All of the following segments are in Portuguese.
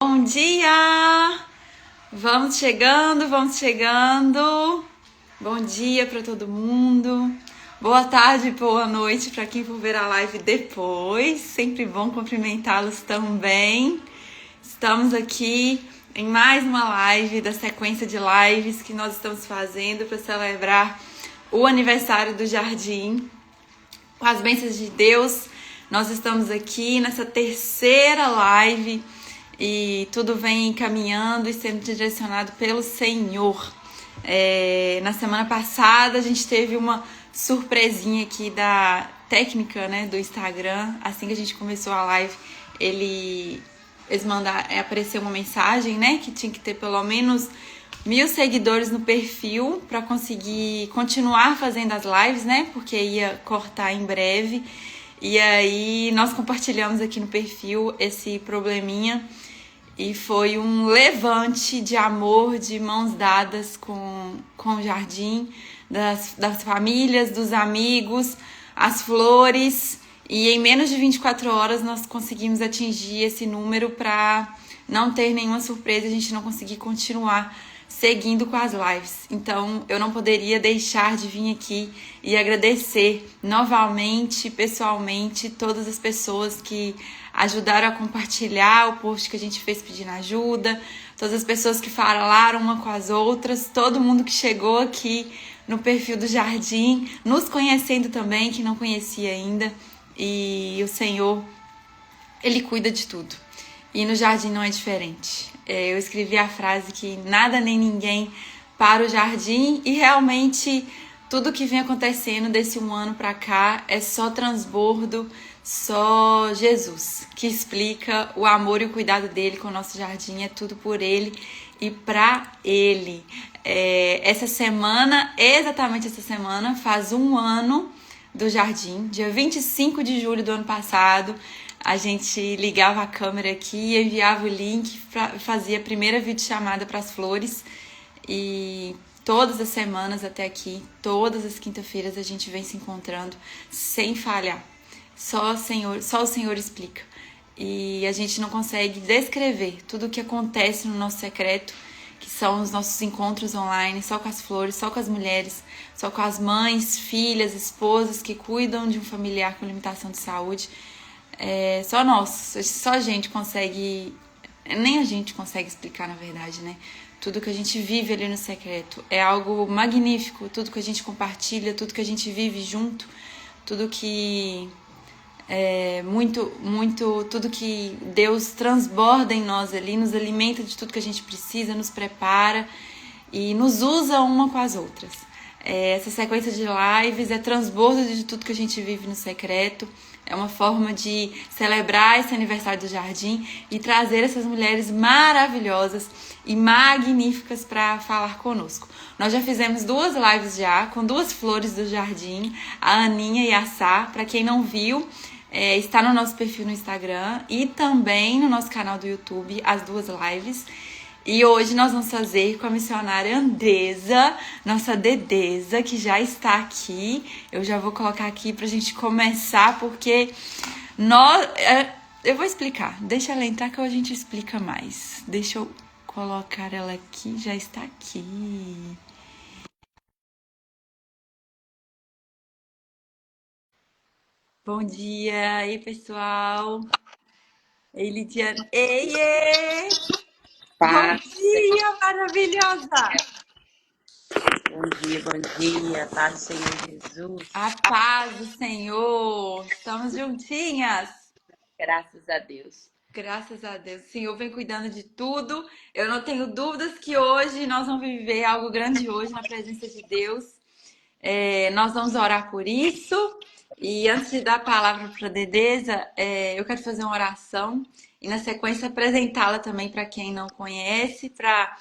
Bom dia! Vamos chegando, vamos chegando. Bom dia para todo mundo. Boa tarde, boa noite para quem for ver a live depois. Sempre bom cumprimentá-los também. Estamos aqui em mais uma live da sequência de lives que nós estamos fazendo para celebrar o aniversário do Jardim. Com as bênçãos de Deus, nós estamos aqui nessa terceira live e tudo vem caminhando e sendo direcionado pelo Senhor. Na semana passada a gente teve uma surpresinha aqui da técnica, né, do Instagram. Assim que a gente começou a live, eles mandaram, apareceu uma mensagem, né, que tinha que ter pelo menos 1.000 seguidores no perfil para conseguir continuar fazendo as lives, né? Porque ia cortar em breve. E aí nós compartilhamos aqui no perfil esse probleminha e foi um levante de amor, de mãos dadas com o Jardim, das famílias, dos amigos, as flores. E em menos de 24 horas nós conseguimos atingir esse número para não ter nenhuma surpresa, a gente não conseguir continuar seguindo com as lives. Então eu não poderia deixar de vir aqui e agradecer novamente, pessoalmente, todas as pessoas que ajudaram a compartilhar o post que a gente fez pedindo ajuda, todas as pessoas que falaram uma com as outras, todo mundo que chegou aqui no perfil do Jardim, nos conhecendo também, que não conhecia ainda. E o Senhor, Ele cuida de tudo. E no Jardim não é diferente. Eu escrevi a frase que nada nem ninguém para o Jardim e realmente tudo que vem acontecendo desse um ano para cá é só transbordo, só Jesus, que explica o amor e o cuidado dele com o nosso Jardim. É tudo por ele e para ele. Essa semana, exatamente essa semana, faz um ano do Jardim, dia 25 de julho do ano passado. A gente ligava a câmera aqui, enviava o link, fazia a primeira videochamada para as flores e todas as semanas até aqui, todas as quinta-feiras a gente vem se encontrando sem falhar. Só o Senhor explica. E a gente não consegue descrever tudo o que acontece no nosso secreto, que são os nossos encontros online, só com as flores, só com as mulheres, só com as mães, filhas, esposas que cuidam de um familiar com limitação de saúde. Só nós, só a gente consegue, nem a gente consegue explicar na verdade, né? Tudo que a gente vive ali no secreto é algo magnífico, tudo que a gente compartilha, tudo que a gente vive junto, tudo que tudo que Deus transborda em nós ali, nos alimenta de tudo que a gente precisa, nos prepara e nos usa uma com as outras. Essa sequência de lives é transbordo de tudo que a gente vive no secreto. É uma forma de celebrar esse aniversário do Jardim e trazer essas mulheres maravilhosas e magníficas para falar conosco. Nós já fizemos 2 lives já, com 2 flores do Jardim, a Aninha e a Sá. Para quem não viu, está no nosso perfil no Instagram e também no nosso canal do YouTube, as 2 lives. E hoje nós vamos fazer com a missionária Andresa, nossa Dedeza, que já está aqui. Eu já vou colocar aqui pra gente começar, porque eu vou explicar. Deixa ela entrar que a gente explica mais. Deixa eu colocar ela aqui, já está aqui. Bom dia, aí pessoal. Ei, Lidiane. Ei, ei! Bom Paz, dia, maravilhosa! bom dia, paz do Senhor Jesus. A paz do Senhor! Estamos juntinhas! Graças a Deus. Graças a Deus. O Senhor vem cuidando de tudo. Eu não tenho dúvidas que hoje nós vamos viver algo grandioso na presença de Deus. Nós vamos orar por isso. E antes de dar a palavra para a Dedeza, eu quero fazer uma oração e, na sequência, apresentá-la também para quem não conhece, para,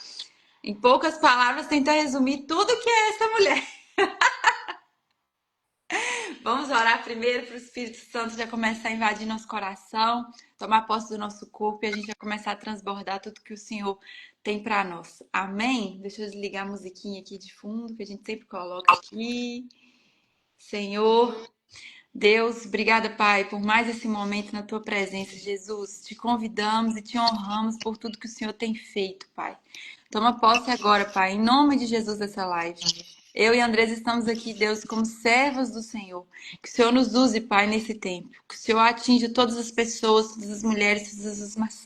em poucas palavras, tentar resumir tudo que é essa mulher. Vamos orar primeiro para o Espírito Santo já começar a invadir nosso coração, tomar posse do nosso corpo e a gente vai começar a transbordar tudo que o Senhor tem para nós. Amém? Deixa eu desligar a musiquinha aqui de fundo que a gente sempre coloca aqui. Senhor, Deus, obrigada, Pai, por mais esse momento na tua presença, Jesus. Te convidamos e te honramos por tudo que o Senhor tem feito, Pai. Toma posse agora, Pai, em nome de Jesus dessa live. Eu e a Andresa estamos aqui, Deus, como servas do Senhor. Que o Senhor nos use, Pai, nesse tempo. Que o Senhor atinja todas as pessoas, todas as mulheres,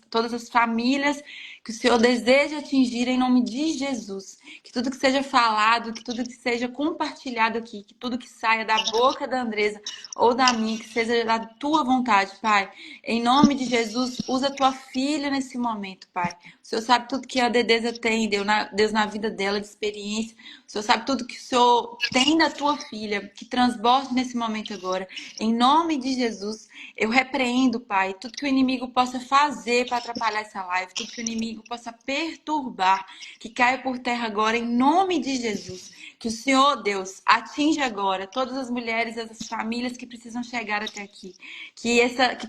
todas as famílias que o Senhor deseja atingir em nome de Jesus. Que tudo que seja falado, que tudo que seja compartilhado aqui, que tudo que saia da boca da Andresa ou da minha, que seja da tua vontade, Pai. Em nome de Jesus, usa a tua filha nesse momento, Pai. O Senhor sabe tudo que a Dedeza tem, Deus, na vida dela, de experiência. O Senhor sabe tudo que o Senhor tem da tua filha, que transborde nesse momento agora. Em nome de Jesus, eu repreendo, Pai, tudo que o inimigo possa fazer para atrapalhar essa live, tudo que o inimigo possa perturbar, que caia por terra agora, em nome de Jesus. Que o Senhor, Deus, atinja agora todas as mulheres, as famílias que precisam chegar até aqui. Que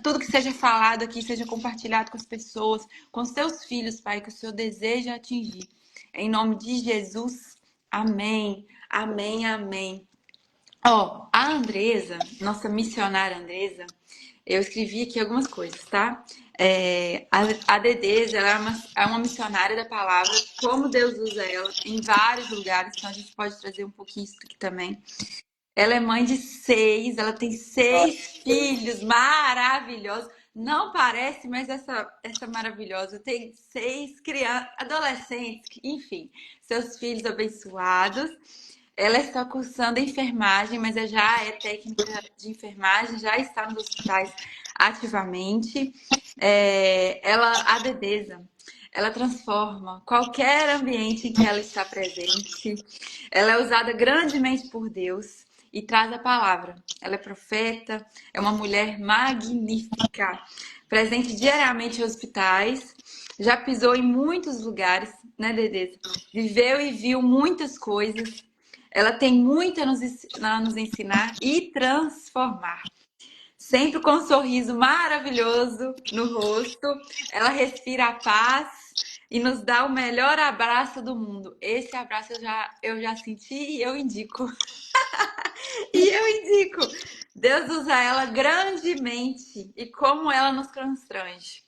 tudo que seja falado aqui seja compartilhado com as pessoas, com os teus filhos, Pai, que o Senhor deseja atingir. Em nome de Jesus, amém, amém, amém. Ó, a Andresa, nossa missionária Andresa, eu escrevi aqui algumas coisas, tá? A Dedeza, ela é uma missionária da palavra, como Deus usa ela em vários lugares, então a gente pode trazer um pouquinho isso aqui também. Ela é mãe de 6, ela tem 6 filhos maravilhosos. Não parece, mas essa maravilhosa tem 6 crianças, adolescentes, enfim, seus filhos abençoados. Ela está cursando enfermagem, mas já é técnica de enfermagem, já está nos hospitais ativamente. A Dedeza, ela transforma qualquer ambiente em que ela está presente. Ela é usada grandemente por Deus e traz a palavra. Ela é profeta, é uma mulher magnífica, presente diariamente em hospitais, já pisou em muitos lugares, né, Dedeza? Viveu e viu muitas coisas. Ela tem muito a nos ensinar e transformar. Sempre com um sorriso maravilhoso no rosto, ela respira a paz e nos dá o melhor abraço do mundo. Esse abraço eu já senti e eu indico. E eu indico. Deus usa ela grandemente e como ela nos constrange.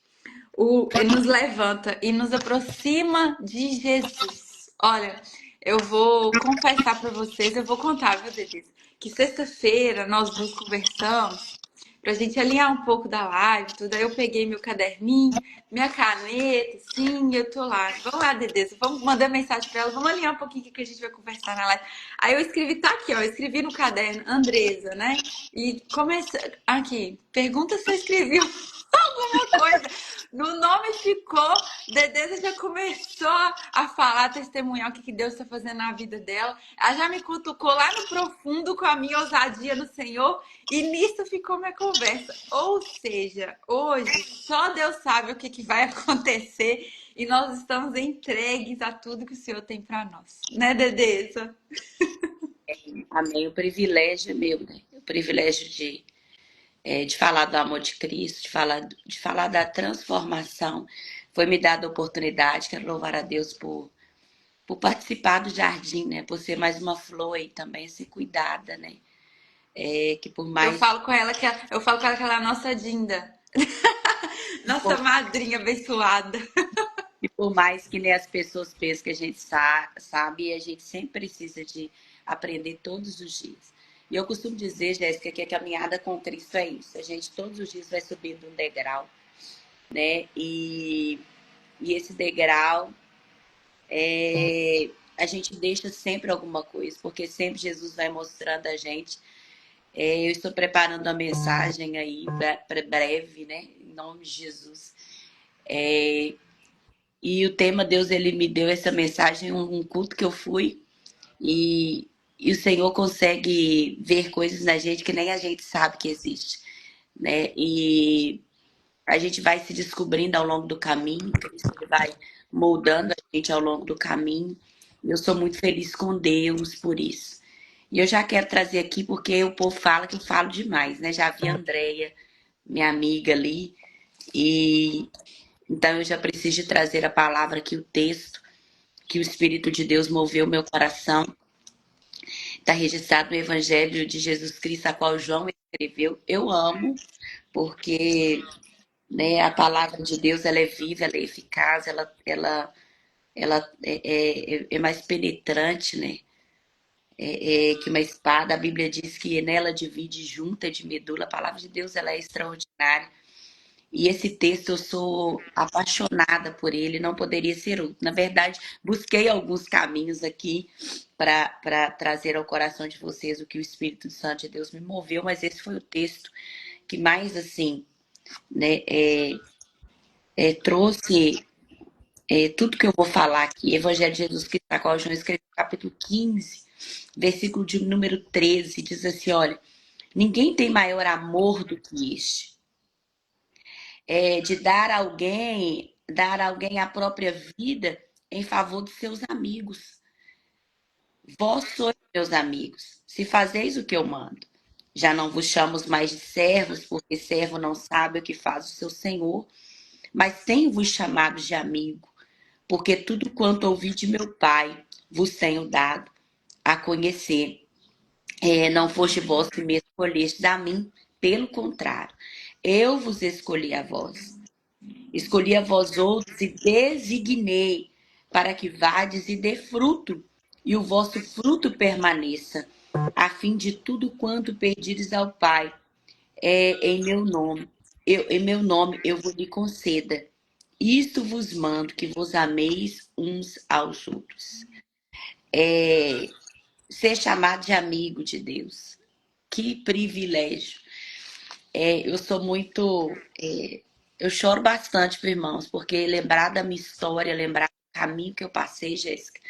Ele nos levanta e nos aproxima de Jesus. Olha, eu vou confessar para vocês, eu vou contar, viu, Denise? Que sexta-feira nós duas conversamos pra gente alinhar um pouco da live, tudo. Aí eu peguei meu caderninho, minha caneta, sim, eu tô lá. Vamos lá, Dedê, vamos mandar mensagem pra ela, vamos alinhar um pouquinho o que a gente vai conversar na live. Aí eu escrevi, tá aqui, ó, eu escrevi no caderno, Andresa, né? E começa aqui, pergunta se eu escrevi alguma coisa. No nome ficou, Dedeza já começou a falar, a testemunhar o que Deus está fazendo na vida dela. Ela já me cutucou lá no profundo com a minha ousadia no Senhor e nisso ficou minha conversa. Ou seja, hoje só Deus sabe o que vai acontecer e nós estamos entregues a tudo que o Senhor tem para nós. Né, Dedeza? Amém. O privilégio é meu, né? O privilégio de falar do amor de Cristo, de falar da transformação. Foi me dada a oportunidade, quero louvar a Deus por participar do jardim, né? Por ser mais uma flor e também ser cuidada, né? Que por Eu mais. falo com ela que ela é a nossa Dinda. Nossa madrinha abençoada. E por mais que nem as pessoas pensam que a gente sabe, a gente sempre precisa de aprender todos os dias. E eu costumo dizer, Jéssica, que a caminhada com Cristo é isso. A gente todos os dias vai subindo um degrau, né? E esse degrau, a gente deixa sempre alguma coisa, porque sempre Jesus vai mostrando a gente. Eu estou preparando a mensagem aí para breve, né? Em nome de Jesus. E o tema, Deus, ele me deu essa mensagem, um culto que eu fui, e o Senhor consegue ver coisas na gente que nem a gente sabe que existe, né? E a gente vai se descobrindo ao longo do caminho, Cristo ele vai moldando a gente ao longo do caminho. E eu sou muito feliz com Deus por isso. E eu já quero trazer aqui, porque o povo fala que eu falo demais, né? Já vi a Andréia, minha amiga ali, e então eu já preciso de trazer a palavra aqui, o texto, que o Espírito de Deus moveu meu coração. Está registrado no Evangelho de Jesus Cristo, a qual João escreveu. Eu amo, porque, né, a palavra de Deus ela é viva, ela é eficaz, ela é mais penetrante, né? Que uma espada. A Bíblia diz que nela divide junta de medula. A palavra de Deus ela é extraordinária. E esse texto eu sou apaixonada por ele, não poderia ser outro. Na verdade, busquei alguns caminhos aqui para trazer ao coração de vocês o que o Espírito Santo de Deus me moveu, mas esse foi o texto que mais assim, né, trouxe tudo que eu vou falar aqui. Evangelho de Jesus Cristo, na qual João escreveu, capítulo 15, versículo de número 13, diz assim: olha, ninguém tem maior amor do que este, de dar a alguém a própria vida em favor dos seus amigos. Vós sois meus amigos, se fazeis o que eu mando. Já não vos chamo mais de servos, porque servo não sabe o que faz o seu senhor, mas tenho-vos chamado de amigo, porque tudo quanto ouvi de meu Pai vos tenho dado a conhecer. Não foste vós que me escolhestes a mim, pelo contrário, eu vos escolhi a vós. Escolhi a vós outros e designei para que vades e dê fruto, e o vosso fruto permaneça, a fim de tudo quanto pedires ao Pai, em meu nome. Em meu nome eu vos lhe conceda. Isto vos mando, que vos ameis uns aos outros. Ser chamado de amigo de Deus. Que privilégio. Eu sou muito. Eu choro bastante, irmãos, porque lembrar da minha história, lembrar do caminho que eu passei, Jéssica,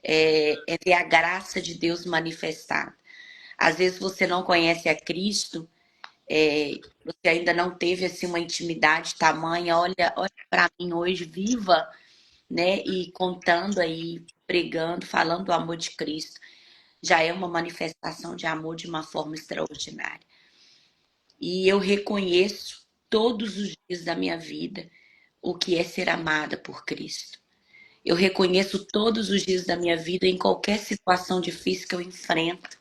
é ver a graça de Deus manifestada. Às vezes você não conhece a Cristo, você ainda não teve assim uma intimidade tamanha. Olha para mim hoje, viva, né? E contando aí, pregando, falando do amor de Cristo. Já é uma manifestação de amor de uma forma extraordinária. E eu reconheço todos os dias da minha vida o que é ser amada por Cristo. Eu reconheço todos os dias da minha vida, em qualquer situação difícil que eu enfrento.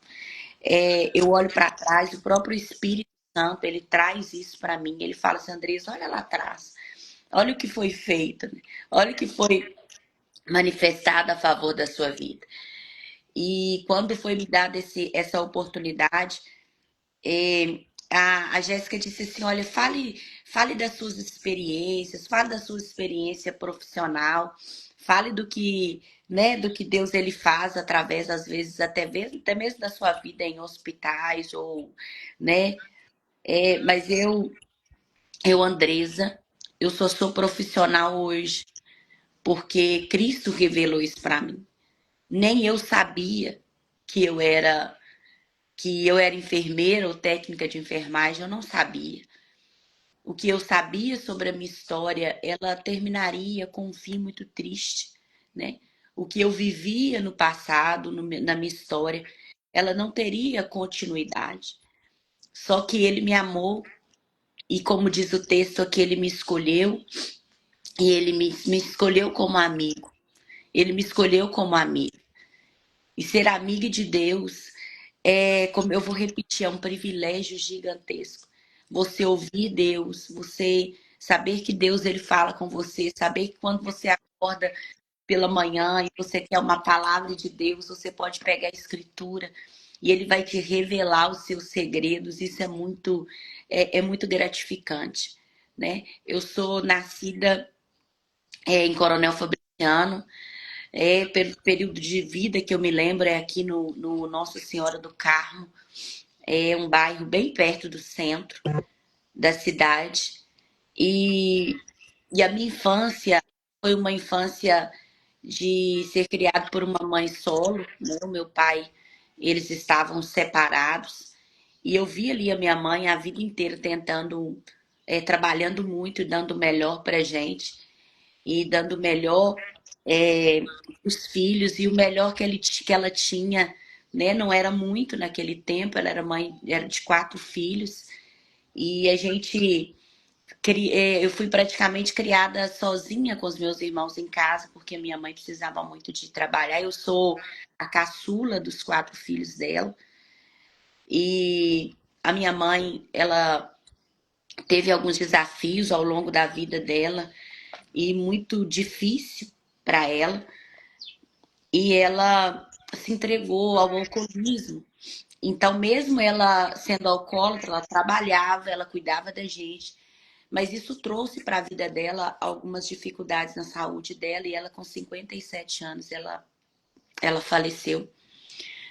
Eu olho para trás, o próprio Espírito Santo, ele traz isso para mim. Ele fala assim: Andressa, olha lá atrás. Olha o que foi feito. Né? Olha o que foi manifestado a favor da sua vida. E quando foi me dada essa oportunidade, a Jéssica disse assim: olha, fale das suas experiências, fale da sua experiência profissional, fale do que, né, do que Deus ele faz através, às vezes, até mesmo da sua vida em hospitais, ou, né? Mas Andresa, eu só sou profissional hoje porque Cristo revelou isso para mim. Nem eu sabia que eu era enfermeira ou técnica de enfermagem, eu não sabia. O que eu sabia sobre a minha história, ela terminaria com um fim muito triste, né? O que eu vivia no passado, na minha história, ela não teria continuidade. Só que ele me amou e, como diz o texto aqui, ele me escolheu e ele me escolheu como amigo. Ele me escolheu como amigo. E ser amiga de Deus como eu vou repetir, é um privilégio gigantesco. Você ouvir Deus, você saber que Deus ele fala com você, saber que quando você acorda pela manhã e você quer uma palavra de Deus, você pode pegar a escritura e ele vai te revelar os seus segredos. Isso é muito gratificante, né? Eu sou nascida em Coronel Fabriciano. Pelo período de vida que eu me lembro, é aqui no Nossa Senhora do Carmo. É um bairro bem perto do centro da cidade. E a minha infância foi uma infância de ser criado por uma mãe solo, né? O meu pai, eles estavam separados. E eu vi ali a minha mãe a vida inteira tentando, trabalhando muito, dando o melhor pra gente. E dando o melhor os filhos, e o melhor que ela tinha, né? Não era muito naquele tempo, ela era mãe, era de 4 filhos, e eu fui praticamente criada sozinha com os meus irmãos em casa, porque minha mãe precisava muito de trabalhar. Eu sou a caçula dos 4 filhos dela, e A minha mãe, ela teve alguns desafios ao longo da vida dela e muito difícil para ela. E ela se entregou ao alcoolismo. Então, mesmo ela sendo alcoólatra, ela trabalhava, ela cuidava da gente, mas isso trouxe para a vida dela algumas dificuldades na saúde dela e ela com 57 anos, ela faleceu,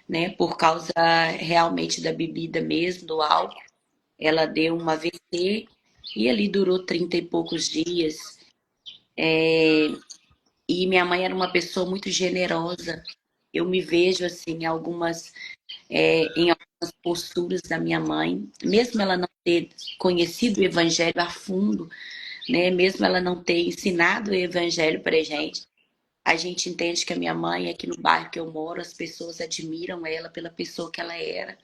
né, por causa realmente da bebida mesmo, do álcool. Ela deu uma AVC e ali durou 30 e poucos dias. E minha mãe era uma pessoa muito generosa. Eu me vejo assim em algumas posturas da minha mãe, mesmo ela não ter conhecido o evangelho a fundo, né? Mesmo ela não ter ensinado o evangelho pra gente, a gente entende que a minha mãe, aqui no bairro que eu moro, as pessoas admiram ela pela pessoa que ela era,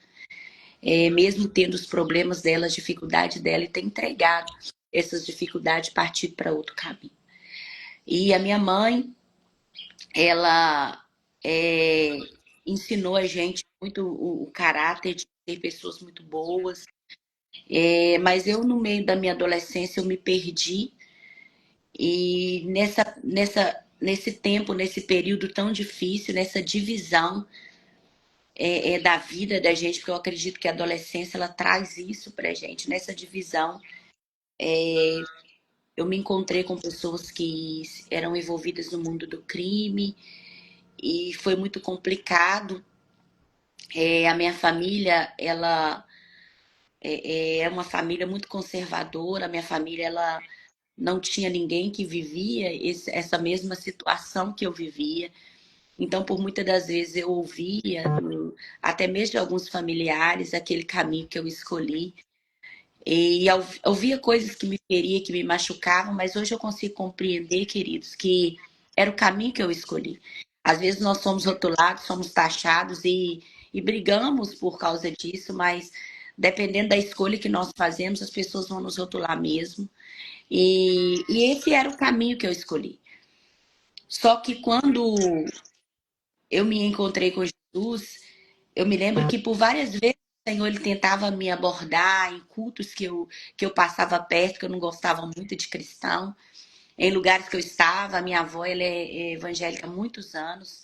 mesmo tendo os problemas dela, as dificuldades dela, e tem entregado essas dificuldades partido para outro caminho. E a minha mãe, ela é, ensinou a gente muito o caráter de ser pessoas muito boas. Mas eu, no meio da minha adolescência, eu me perdi. E nesse tempo, nesse período tão difícil, nessa divisão da vida da gente, porque eu acredito que a adolescência ela traz isso pra gente. Nessa divisão, eu me encontrei com pessoas que eram envolvidas no mundo do crime e foi muito complicado. A minha família, ela é uma família muito conservadora. A minha família, ela não tinha ninguém que vivia essa mesma situação que eu vivia. Então, por muitas das vezes eu ouvia, até mesmo de alguns familiares, aquele caminho que eu escolhi. E ouvia coisas que me feriam, que me machucavam, mas hoje eu consigo compreender, queridos, que era o caminho que eu escolhi. Às vezes nós somos rotulados, somos taxados e brigamos por causa disso, mas dependendo da escolha que nós fazemos, as pessoas vão nos rotular mesmo. E esse era o caminho que eu escolhi. Só que quando eu me encontrei com Jesus, eu me lembro que por várias vezes o Senhor ele tentava me abordar em cultos que eu passava perto, que eu não gostava muito de cristão, em lugares que eu estava. A minha avó ela é evangélica há muitos anos,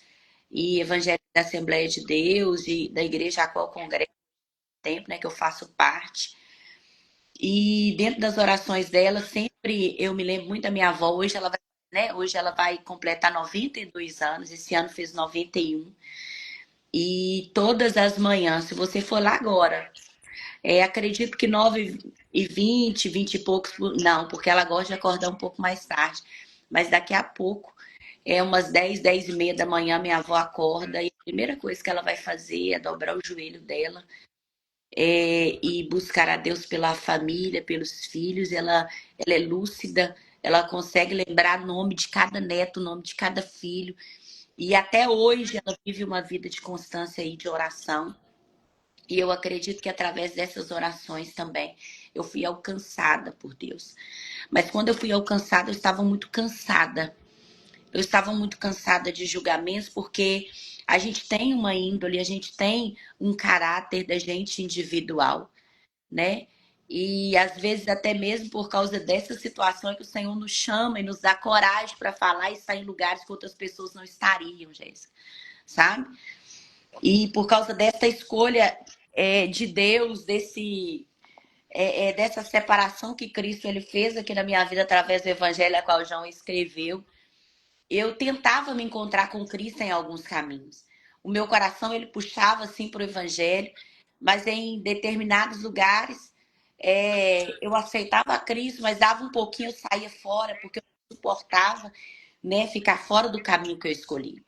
e evangélica da Assembleia de Deus, e da igreja a qual eu congresso há tempo, né, que eu faço parte. E dentro das orações dela, sempre eu me lembro muito da minha avó. Hoje ela vai, né? Hoje ela vai completar 92 anos. Esse ano fez 91. E todas as manhãs, se você for lá agora, acredito que 9h20, 20 e poucos, não, porque ela gosta de acordar um pouco mais tarde. Mas daqui a pouco, umas 10, 10h30 da manhã, minha avó acorda e a primeira coisa que ela vai fazer é dobrar o joelho dela e buscar a Deus pela família, pelos filhos. Ela é lúcida, ela consegue lembrar o nome de cada neto, o nome de cada filho. E até hoje ela vive uma vida de constância e de oração. E eu acredito que através dessas orações também eu fui alcançada por Deus. Mas quando eu fui alcançada, eu estava muito cansada. Eu estava muito cansada de julgamentos, porque a gente tem uma índole, a gente tem um caráter da gente individual, né? E às vezes até mesmo por causa dessa situação é que o Senhor nos chama e nos dá coragem para falar e estar em lugares que outras pessoas não estariam, Jéssica, sabe? E por causa dessa escolha de Deus, dessa separação que Cristo ele fez aqui na minha vida através do Evangelho a qual João escreveu, eu tentava me encontrar com Cristo em alguns caminhos. O meu coração ele puxava assim para o Evangelho, mas em determinados lugares eu aceitava Cristo, mas dava um pouquinho, eu saía fora, porque eu não suportava, né, ficar fora do caminho que eu escolhi,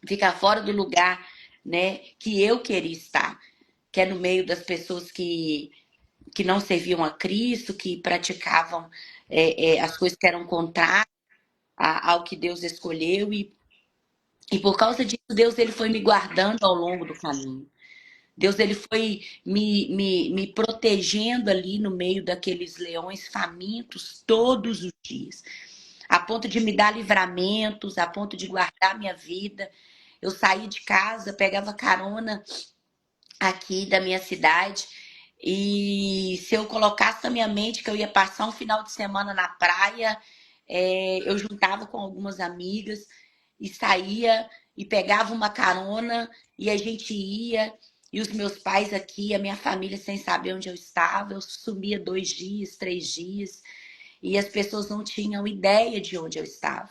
ficar fora do lugar, né, que eu queria estar, que é no meio das pessoas que não serviam a Cristo, que praticavam as coisas que eram contrárias ao que Deus escolheu. E por causa disso, Deus ele foi me guardando ao longo do caminho. Deus ele foi me protegendo ali no meio daqueles leões famintos todos os dias. A ponto de me dar livramentos, a ponto de guardar minha vida. Eu saí de casa, pegava carona aqui da minha cidade. E se eu colocasse na minha mente que eu ia passar um final de semana na praia, eu juntava com algumas amigas e saía e pegava uma carona e a gente ia. E os meus pais aqui, a minha família sem saber onde eu estava, eu sumia 2 dias, 3 dias, e as pessoas não tinham ideia de onde eu estava,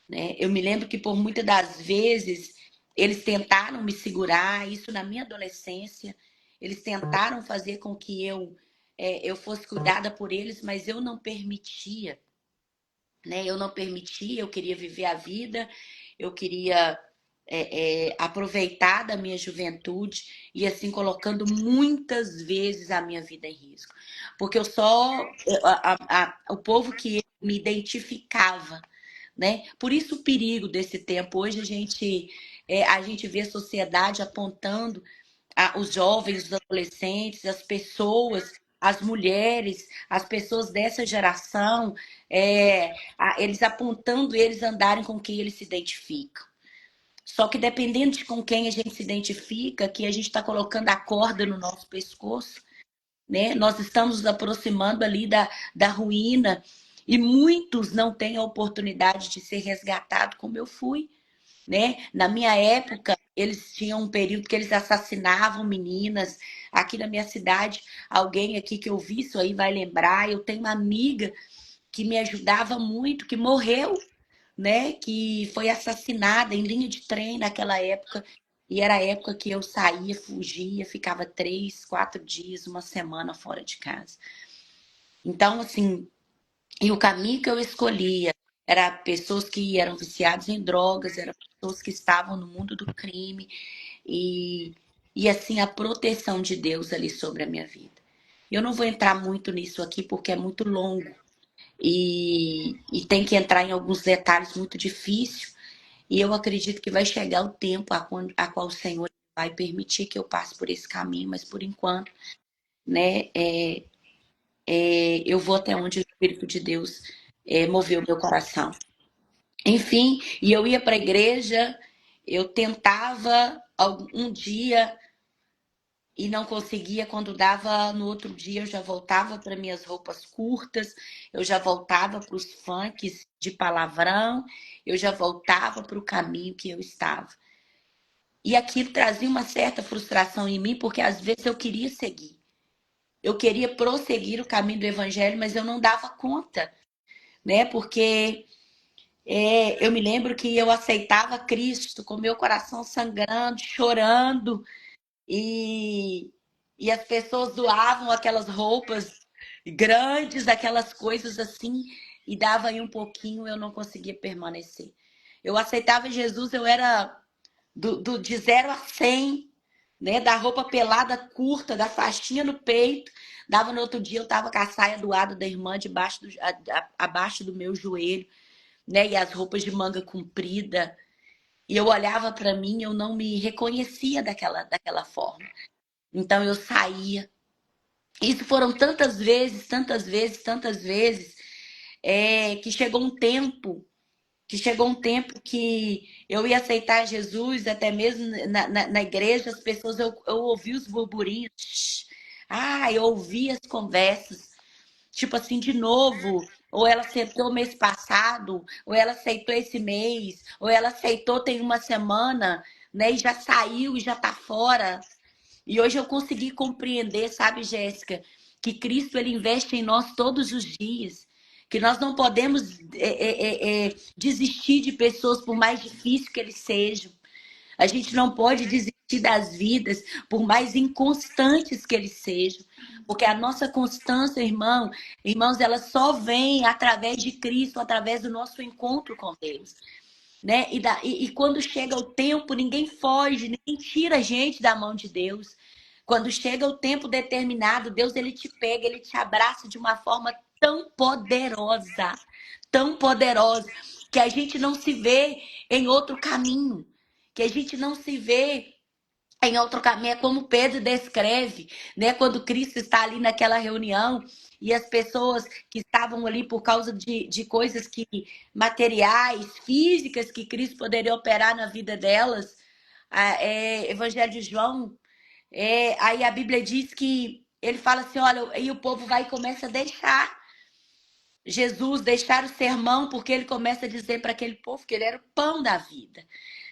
né? Eu me lembro que por muitas das vezes eles tentaram me segurar, isso na minha adolescência, eles tentaram fazer com que eu fosse cuidada por eles, mas eu não permitia, né? Eu não permitia, eu queria viver a vida, eu queria aproveitar da minha juventude e assim colocando muitas vezes a minha vida em risco, porque eu só o povo que me identificava, né? Por isso o perigo desse tempo. Hoje a gente vê a sociedade apontando os jovens, os adolescentes, as pessoas, as mulheres, as pessoas dessa geração, eles apontando eles andarem com quem eles se identificam. Só que dependendo de com quem a gente se identifica, que a gente está colocando a corda no nosso pescoço, né? Nós estamos nos aproximando ali da ruína e muitos não têm a oportunidade de ser resgatados como eu fui, né? Na minha época, eles tinham um período que eles assassinavam meninas. Aqui na minha cidade, alguém aqui que eu vi isso aí vai lembrar. Eu tenho uma amiga que me ajudava muito, que morreu, né? Que foi assassinada em linha de trem naquela época. E era a época que eu saía, fugia, ficava 3, 4 dias, uma semana fora de casa. Então, assim, e o caminho que eu escolhia era pessoas que eram viciadas em drogas, eram pessoas que estavam no mundo do crime e, e assim, a proteção de Deus ali sobre a minha vida. Eu não vou entrar muito nisso aqui porque é muito longo e tem que entrar em alguns detalhes muito difíceis. E eu acredito que vai chegar o tempo a qual o Senhor vai permitir que eu passe por esse caminho, mas por enquanto, né, eu vou até onde o Espírito de Deus moveu meu coração. Enfim, e eu ia para a igreja, eu tentava um dia e não conseguia. Quando dava no outro dia, eu já voltava para minhas roupas curtas, eu já voltava para os funks de palavrão, eu já voltava para o caminho que eu estava. E aquilo trazia uma certa frustração em mim, porque às vezes eu queria seguir. Eu queria prosseguir o caminho do evangelho, mas eu não dava conta, né? Porque eu me lembro que eu aceitava Cristo com meu coração sangrando, chorando, e, e as pessoas doavam aquelas roupas grandes, aquelas coisas assim, e dava aí um pouquinho, eu não conseguia permanecer. Eu aceitava Jesus, eu era de 0 a 100, né? Da roupa pelada curta, da faixinha no peito. Dava no outro dia, eu tava com a saia doada da irmã abaixo do meu joelho, né? E as roupas de manga comprida. E eu olhava para mim, eu não me reconhecia daquela forma. Então eu saía. Isso foram tantas vezes, tantas vezes, tantas vezes, que chegou um tempo que eu ia aceitar Jesus, até mesmo na igreja, as pessoas, eu ouvi os burburinhos. Eu ouvi as conversas. Tipo assim, de novo, ou ela aceitou mês passado, ou ela aceitou esse mês, ou ela aceitou tem uma semana, né? E já saiu e já tá fora. E hoje eu consegui compreender, sabe, Jéssica, que Cristo ele investe em nós todos os dias. Que nós não podemos desistir de pessoas por mais difícil que eles sejam. A gente não pode desistir das vidas, por mais inconstantes que eles sejam. Porque a nossa constância, irmãos, ela só vem através de Cristo, através do nosso encontro com Deus. Né? E quando chega o tempo, ninguém foge, ninguém tira a gente da mão de Deus. Quando chega o tempo determinado, Deus ele te pega, ele te abraça de uma forma tão poderosa, que a gente não se vê em outro caminho, que a gente não se vê em outro caminho. É como Pedro descreve, né? Quando Cristo está ali naquela reunião e as pessoas que estavam ali por causa de coisas materiais, físicas, que Cristo poderia operar na vida delas. Evangelho de João, aí a Bíblia diz que Ele fala assim, olha, e o povo vai e começa a deixar Jesus, deixar o sermão, porque ele começa a dizer para aquele povo que ele era o pão da vida,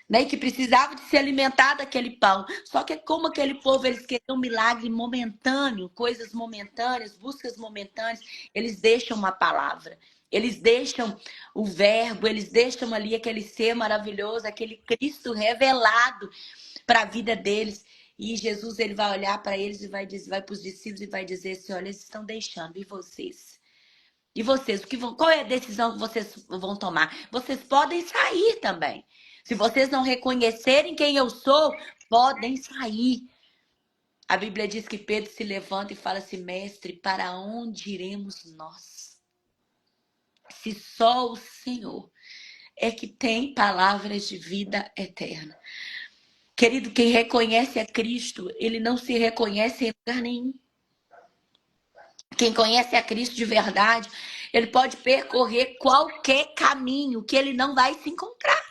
né? E que precisava de se alimentar daquele pão. Só que como aquele povo, eles queriam um milagre momentâneo, coisas momentâneas, buscas momentâneas, eles deixam uma palavra. Eles deixam o verbo, eles deixam ali aquele ser maravilhoso, aquele Cristo revelado para a vida deles. E Jesus, ele vai olhar para eles e vai dizer, vai para os discípulos e vai dizer assim, olha, eles estão deixando, e vocês? E vocês, qual é a decisão que vocês vão tomar? Vocês podem sair também. Se vocês não reconhecerem quem eu sou, podem sair. A Bíblia diz que Pedro se levanta e fala assim, mestre, para onde iremos nós? Se só o Senhor é que tem palavras de vida eterna. Querido, quem reconhece a Cristo, ele não se reconhece em lugar nenhum. Quem conhece a Cristo de verdade, ele pode percorrer qualquer caminho que ele não vai se encontrar.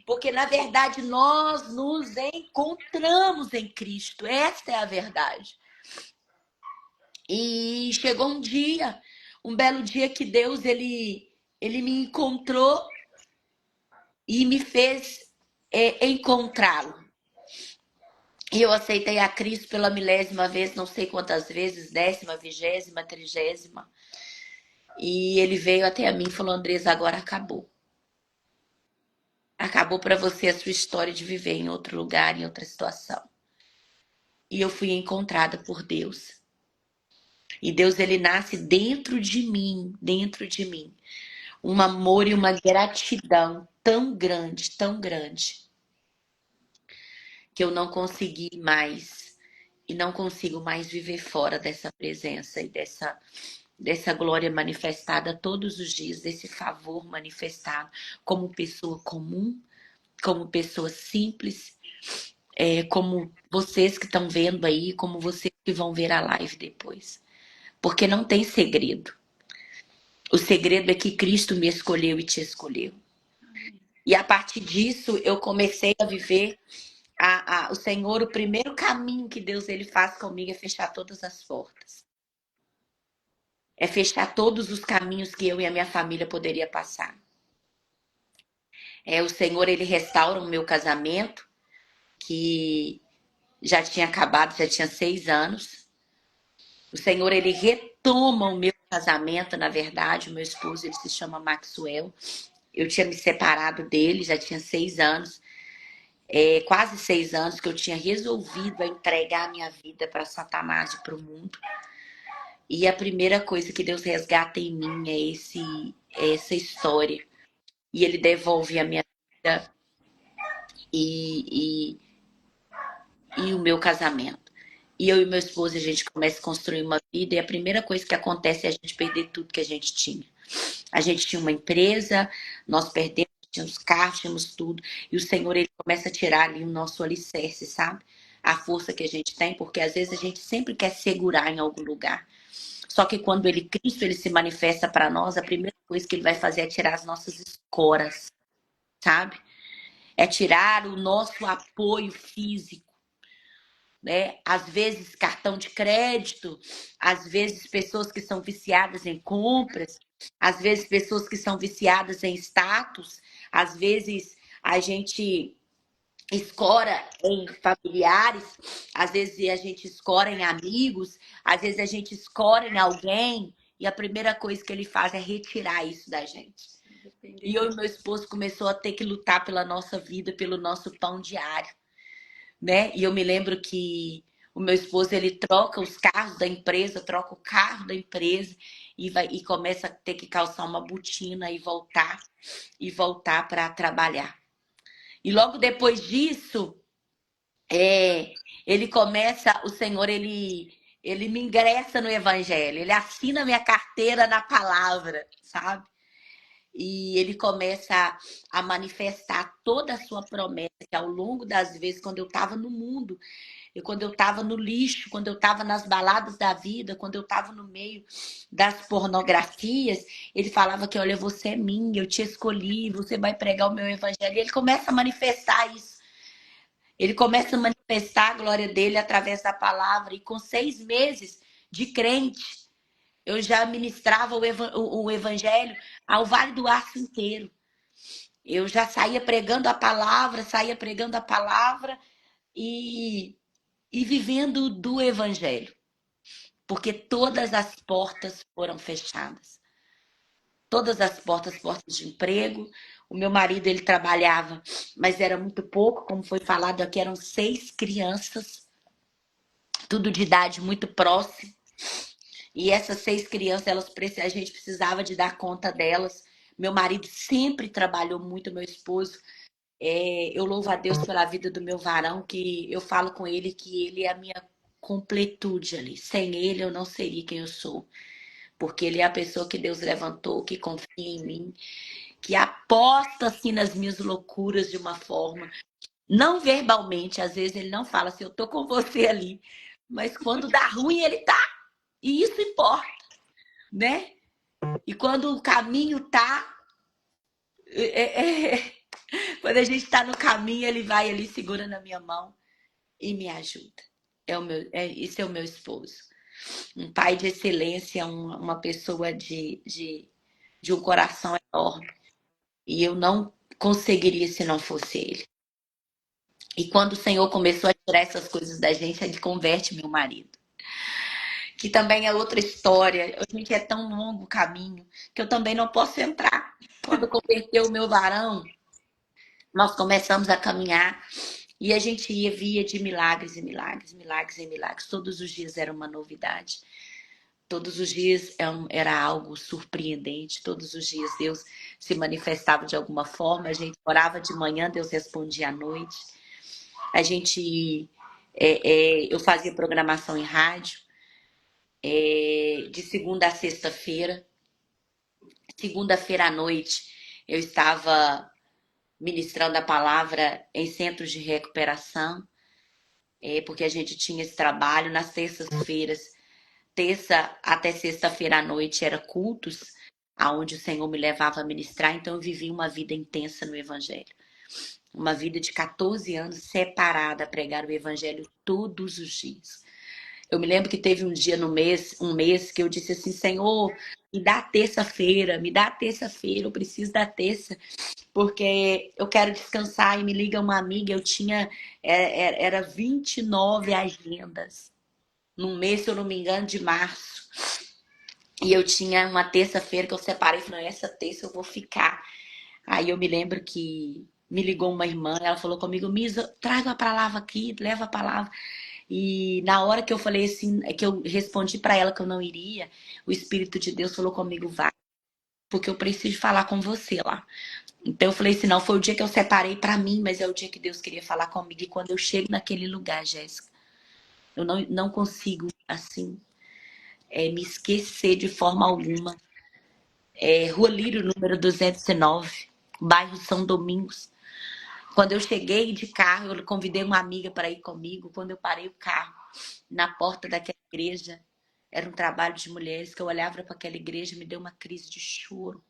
Porque, na verdade, nós nos encontramos em Cristo. Esta é a verdade. E chegou um dia, um belo dia que Deus, ele me encontrou e me fez encontrá-lo. E eu aceitei a Cristo pela milésima vez, não sei quantas vezes, 10ª, 20ª, 30ª. E ele veio até a mim e falou, Andresa, agora acabou. Acabou para você a sua história de viver em outro lugar, em outra situação. E eu fui encontrada por Deus. E Deus, ele nasce dentro de mim, dentro de mim. Um amor e uma gratidão tão grande, que eu não consegui mais. E não consigo mais viver fora dessa presença e dessa glória manifestada todos os dias, desse favor manifestado como pessoa comum, como pessoa simples, como vocês que estão vendo aí, como vocês que vão ver a live depois. Porque não tem segredo. O segredo é que Cristo me escolheu e te escolheu. E a partir disso, eu comecei a viver o Senhor, o primeiro caminho que Deus ele faz comigo é fechar todas as portas. É fechar todos os caminhos que eu e a minha família poderia passar. O Senhor, ele restaura o meu casamento, que já tinha acabado, já tinha 6 anos. O Senhor, ele retoma o meu casamento, na verdade. O meu esposo, ele se chama Maxwell. Eu tinha me separado dele, já tinha 6 anos. Quase 6 anos que eu tinha resolvido a entregar a minha vida para Satanás e para o mundo. E a primeira coisa que Deus resgata em mim é essa história. E ele devolve a minha vida e o meu casamento. E eu e meu esposo, a gente começa a construir uma vida e a primeira coisa que acontece é a gente perder tudo que a gente tinha. A gente tinha uma empresa, nós perdemos, tínhamos carros, tínhamos tudo. E o Senhor, ele começa a tirar ali o nosso alicerce, sabe? A força que a gente tem, porque às vezes a gente sempre quer segurar em algum lugar. Só que quando Cristo, ele se manifesta para nós, a primeira coisa que ele vai fazer é tirar as nossas escoras, sabe? É tirar o nosso apoio físico. Né? Às vezes cartão de crédito, às vezes pessoas que são viciadas em compras, às vezes pessoas que são viciadas em status, às vezes a gente escora em familiares, às vezes a gente escora em amigos, às vezes a gente escora em alguém e a primeira coisa que ele faz é retirar isso da gente. E eu e meu esposo começou a ter que lutar pela nossa vida, pelo nosso pão diário. Né? E eu me lembro que o meu esposo, ele troca os carros da empresa, troca o carro da empresa e começa a ter que calçar uma botina e voltar para trabalhar. E logo depois disso, ele começa, o Senhor, ele me ingressa no evangelho, ele assina minha carteira na palavra, sabe? E ele começa a manifestar toda a sua promessa, que ao longo das vezes, quando eu estava no mundo, quando eu estava no lixo, quando eu estava nas baladas da vida, quando eu estava no meio das pornografias, ele falava que, olha, você é minha, eu te escolhi, você vai pregar o meu evangelho. E ele começa a manifestar isso. Ele começa a manifestar manifestar a glória dele através da palavra. E com 6 meses de crente, eu já ministrava o evangelho ao Vale do Aço inteiro. Eu já saía pregando a palavra e vivendo do evangelho. Porque todas as portas foram fechadas. Todas as portas, portas de emprego. O meu marido, ele trabalhava, mas era muito pouco, como foi falado aqui, eram 6 crianças, tudo de idade muito próxima. E essas 6 crianças, a gente precisava de dar conta delas. Meu marido sempre trabalhou muito, meu esposo. Eu louvo a Deus pela vida do meu varão, que eu falo com ele que ele é a minha completude ali. Sem ele, eu não seria quem eu sou. Porque ele é a pessoa que Deus levantou, que confia em mim, que aposta assim nas minhas loucuras de uma forma, não verbalmente, às vezes ele não fala assim, eu tô com você ali, mas quando dá ruim ele tá, e isso importa, né? E quando o caminho tá, quando a gente tá no caminho, ele vai ali, segura na minha mão e me ajuda. Esse é o meu esposo. Um pai de excelência, uma pessoa de um coração enorme. E eu não conseguiria se não fosse ele. E quando o Senhor começou a tirar essas coisas da gente, ele converte meu marido. Que também é outra história. A gente é tão longo o caminho que eu também não posso entrar. Quando converteu o meu varão, nós começamos a caminhar e a gente via de milagres e milagres, milagres e milagres. Todos os dias era uma novidade. Todos os dias era algo surpreendente. Todos os dias Deus se manifestava de alguma forma. A gente orava de manhã, Deus respondia à noite. A gente, eu fazia programação em rádio de segunda a sexta-feira. Segunda-feira à noite eu estava ministrando a palavra em centros de recuperação, porque a gente tinha esse trabalho nas terças-feiras. Terça até sexta-feira à noite era cultos, aonde o Senhor me levava a ministrar, então eu vivi uma vida intensa no Evangelho. Uma vida de 14 anos separada a pregar o Evangelho todos os dias. Eu me lembro que teve um dia no mês, que eu disse assim, Senhor, me dá terça-feira, eu preciso da terça, porque eu quero descansar. E me liga uma amiga, eu tinha, era 29 agendas, num mês, se eu não me engano, de março. E eu tinha uma terça-feira que eu separei e falei, essa terça eu vou ficar. Aí eu me lembro que me ligou uma irmã, ela falou comigo, Misa, traga a palavra aqui, leva a palavra. E na hora que eu falei assim, que eu respondi para ela que eu não iria, o Espírito de Deus falou comigo, vai, porque eu preciso falar com você lá. Então eu falei assim, não, foi o dia que eu separei para mim, mas é o dia que Deus queria falar comigo. E quando eu chego naquele lugar, Jéssica, eu não consigo, assim, me esquecer de forma alguma. Rua Lírio, número 209, bairro São Domingos. Quando eu cheguei de carro, eu convidei uma amiga para ir comigo. Quando eu parei o carro na porta daquela igreja, era um trabalho de mulheres, que eu olhava para aquela igreja e me deu uma crise de choro.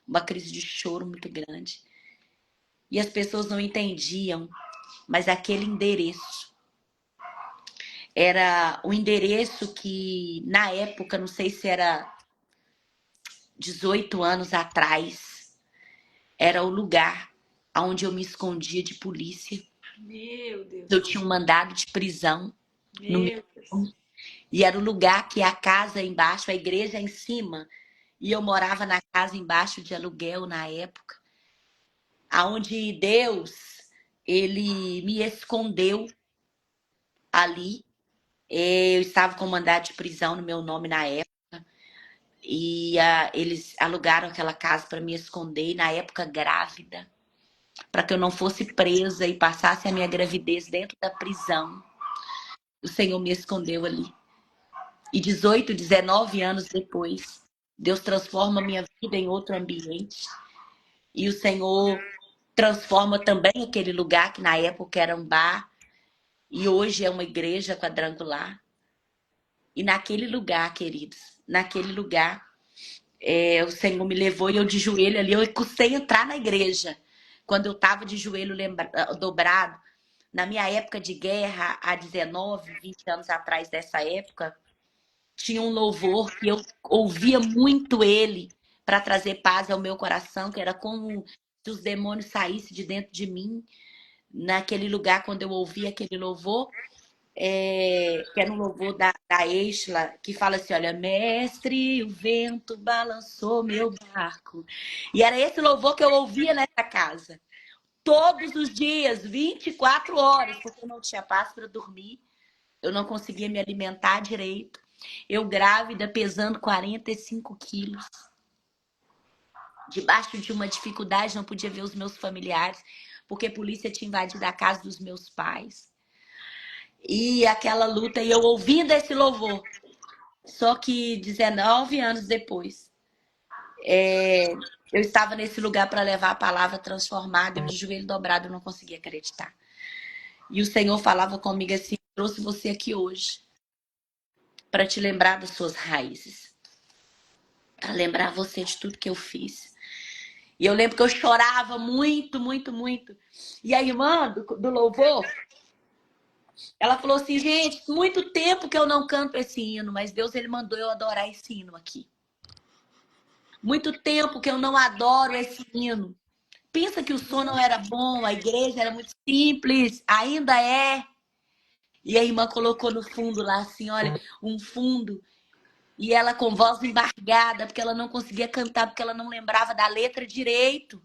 Uma crise de choro muito grande. E as pessoas não entendiam, mas aquele endereço era o endereço que, na época, não sei se era 18 anos atrás, era o lugar onde eu me escondia de polícia. Meu Deus. Eu tinha um mandado de prisão no Meu meu Deus. nome. E era o lugar que a casa embaixo, a igreja em cima. E eu morava na casa embaixo de aluguel na época. Aonde Deus, ele me escondeu ali. Eu estava com mandado de prisão no meu nome na época. E eles alugaram aquela casa para me esconder, na época grávida, para que eu não fosse presa e passasse a minha gravidez dentro da prisão. O Senhor me escondeu ali. E 18, 19 anos depois, Deus transforma a minha vida em outro ambiente. E o Senhor transforma também aquele lugar que na época era um bar e hoje é uma igreja quadrangular. E naquele lugar, queridos, naquele lugar, o Senhor me levou e eu de joelho ali, eu custei entrar na igreja. Quando eu estava de joelho dobrado, Na minha época de guerra, há 19, 20 anos atrás dessa época, tinha um louvor que eu ouvia muito ele para trazer paz ao meu coração, que era como se os demônios saíssem de dentro de mim, naquele lugar, quando eu ouvia aquele louvor, que era um louvor da Exla, que fala assim, olha, mestre, o vento balançou meu barco. E era esse louvor que eu ouvia nessa casa. Todos os dias, 24 horas, porque eu não tinha paz para dormir, eu não conseguia me alimentar direito. Eu grávida, pesando 45 quilos. Debaixo de uma dificuldade, não podia ver os meus familiares, porque a polícia tinha invadido a casa dos meus pais. E aquela luta, e eu ouvindo esse louvor. Só que 19 anos depois, eu estava nesse lugar para levar a palavra transformada, eu de joelho dobrado, eu não conseguia acreditar. E o Senhor falava comigo assim, trouxe você aqui hoje para te lembrar das suas raízes, para lembrar você de tudo que eu fiz. E eu lembro que eu chorava muito, muito, muito. E a irmã do louvor, ela falou assim, gente, muito tempo que eu não canto esse hino, mas Deus ele mandou eu adorar esse hino aqui. Muito tempo que eu não adoro esse hino. Pensa que o som não era bom, a igreja era muito simples, ainda é. E a irmã colocou no fundo lá assim, olha, um fundo. E ela com voz embargada, porque ela não conseguia cantar, porque ela não lembrava da letra direito.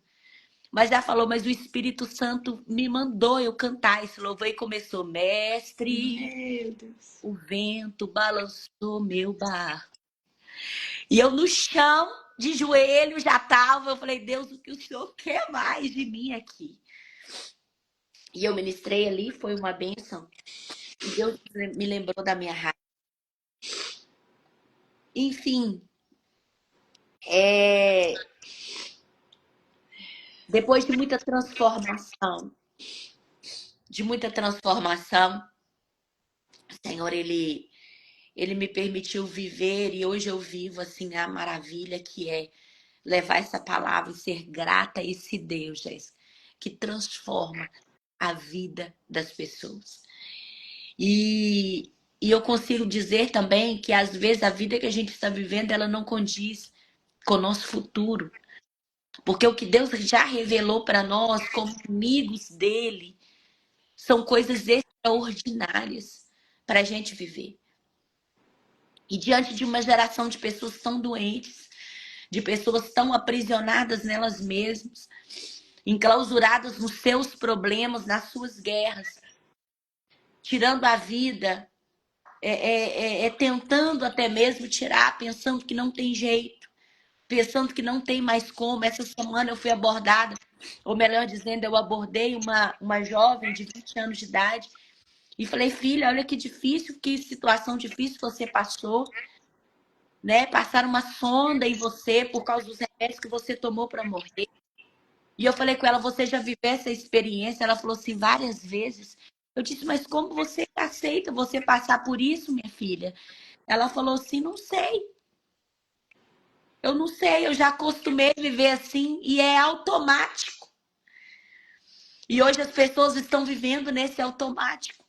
Mas ela falou, mas o Espírito Santo me mandou eu cantar esse louvor. E começou, mestre, Meu Deus. o vento balançou meu barco. E eu no chão, de joelho, já tava. Eu falei, Deus, o que o Senhor quer mais de mim aqui? E eu ministrei ali, foi uma bênção. E Deus me lembrou da minha raiva. Enfim, depois de muita transformação, o Senhor, ele me permitiu viver e hoje eu vivo assim a maravilha que é levar essa palavra e ser grata a esse Deus, Jéssica, que transforma a vida das pessoas. E eu consigo dizer também que às vezes a vida que a gente está vivendo, ela não condiz com o nosso futuro. Porque o que Deus já revelou para nós como amigos dele são coisas extraordinárias para a gente viver. E diante de uma geração de pessoas tão doentes, de pessoas tão aprisionadas nelas mesmas, enclausuradas nos seus problemas, nas suas guerras, tirando a vida, tentando até mesmo tirar, pensando que não tem jeito, pensando que não tem mais como. Essa semana eu fui abordada, ou melhor dizendo, eu abordei uma jovem de 20 anos de idade e falei, filha, olha que difícil, que situação difícil você passou, né? Passaram uma sonda em você por causa dos remédios que você tomou para morrer. E eu falei com ela, você já viveu essa experiência? Ela falou assim, várias vezes. Eu disse, mas como você aceita você passar por isso, minha filha? Ela falou assim, não sei. Eu não sei, eu já acostumei a viver assim e é automático. E hoje as pessoas estão vivendo nesse automático.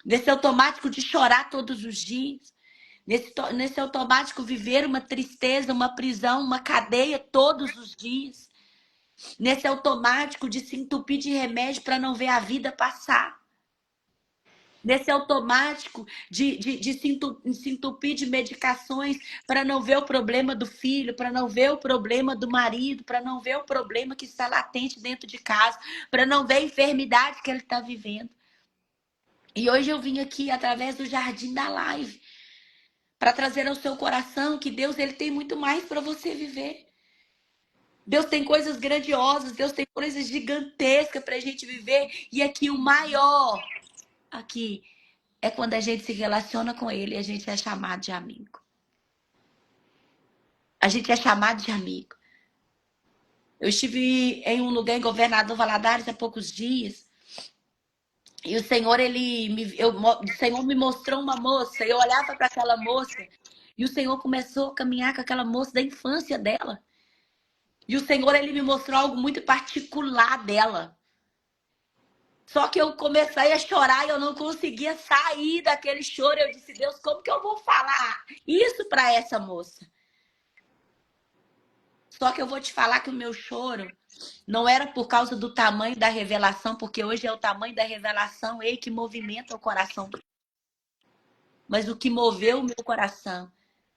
Nesse automático de chorar todos os dias. Nesse automático viver uma tristeza, uma prisão, uma cadeia todos os dias. Nesse automático de se entupir de remédio para não ver a vida passar. Nesse automático de se entupir de medicações para não ver o problema do filho, para não ver o problema do marido, para não ver o problema que está latente dentro de casa, para não ver a enfermidade que ele está vivendo. E hoje eu vim aqui através do Jardim da Live para trazer ao seu coração que Deus ele tem muito mais para você viver. Deus tem coisas grandiosas, Deus tem coisas gigantescas para a gente viver. E aqui o maior, aqui, é quando a gente se relaciona com ele e a gente é chamado de amigo. A gente é chamado de amigo. Eu estive em um lugar em Governador Valadares há poucos dias. E o Senhor, o Senhor me mostrou uma moça. Eu olhava para aquela moça e o Senhor começou a caminhar com aquela moça da infância dela. E o Senhor, ele me mostrou algo muito particular dela. Só que eu comecei a chorar e eu não conseguia sair daquele choro. Eu disse, Deus, como que eu vou falar isso para essa moça? Só que eu vou te falar que o meu choro não era por causa do tamanho da revelação, porque hoje é o tamanho da revelação ele que movimenta o coração. Mas o que moveu o meu coração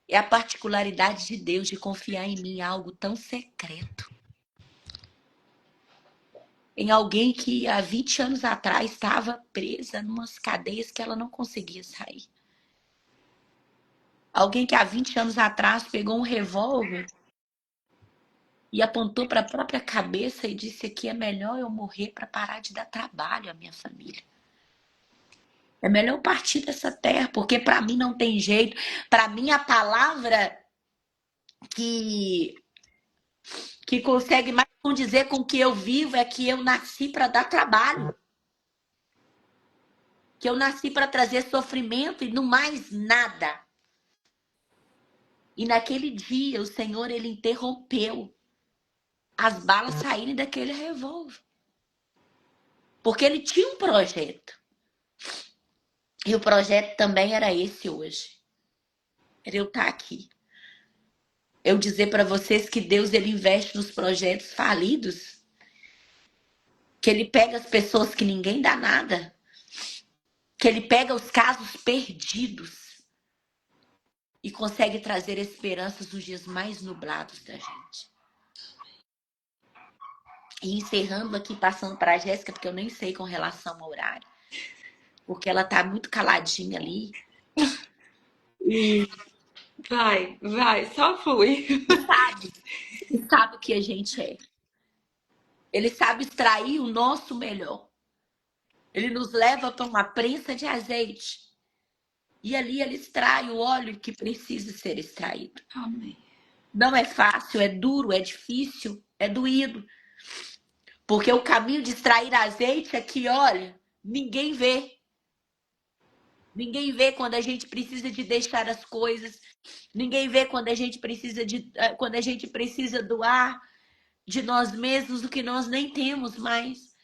é a particularidade de Deus de confiar em mim, algo tão secreto. Em alguém que há 20 anos atrás estava presa em umas cadeias que ela não conseguia sair. Alguém que há 20 anos atrás pegou um revólver e apontou para a própria cabeça e disse que é melhor eu morrer para parar de dar trabalho à minha família. É melhor eu partir dessa terra, porque para mim não tem jeito. Para mim a palavra que consegue mais condizer com o que eu vivo é que eu nasci para dar trabalho. Que eu nasci para trazer sofrimento e não mais nada. E naquele dia o Senhor ele interrompeu as balas saírem daquele revólver. Porque ele tinha um projeto. E o projeto também era esse hoje. Era eu estar aqui. Eu dizer para vocês que Deus ele investe nos projetos falidos. Que ele pega as pessoas que ninguém dá nada. Que ele pega os casos perdidos. E consegue trazer esperanças nos dias mais nublados da gente. E encerrando aqui, passando para a Jéssica, porque eu nem sei com relação ao horário. Porque ela tá muito caladinha ali. E Vai, só flui. sabe o que a gente é. Ele sabe extrair o nosso melhor. Ele nos leva para uma prensa de azeite. E ali ele extrai o óleo que precisa ser extraído. Amém. Não é fácil, é duro, é difícil, é doído. Porque o caminho de extrair azeite é que, olha, ninguém vê. Ninguém vê quando a gente precisa de deixar as coisas. Ninguém vê quando a gente precisa doar de nós mesmos o que nós nem temos mais.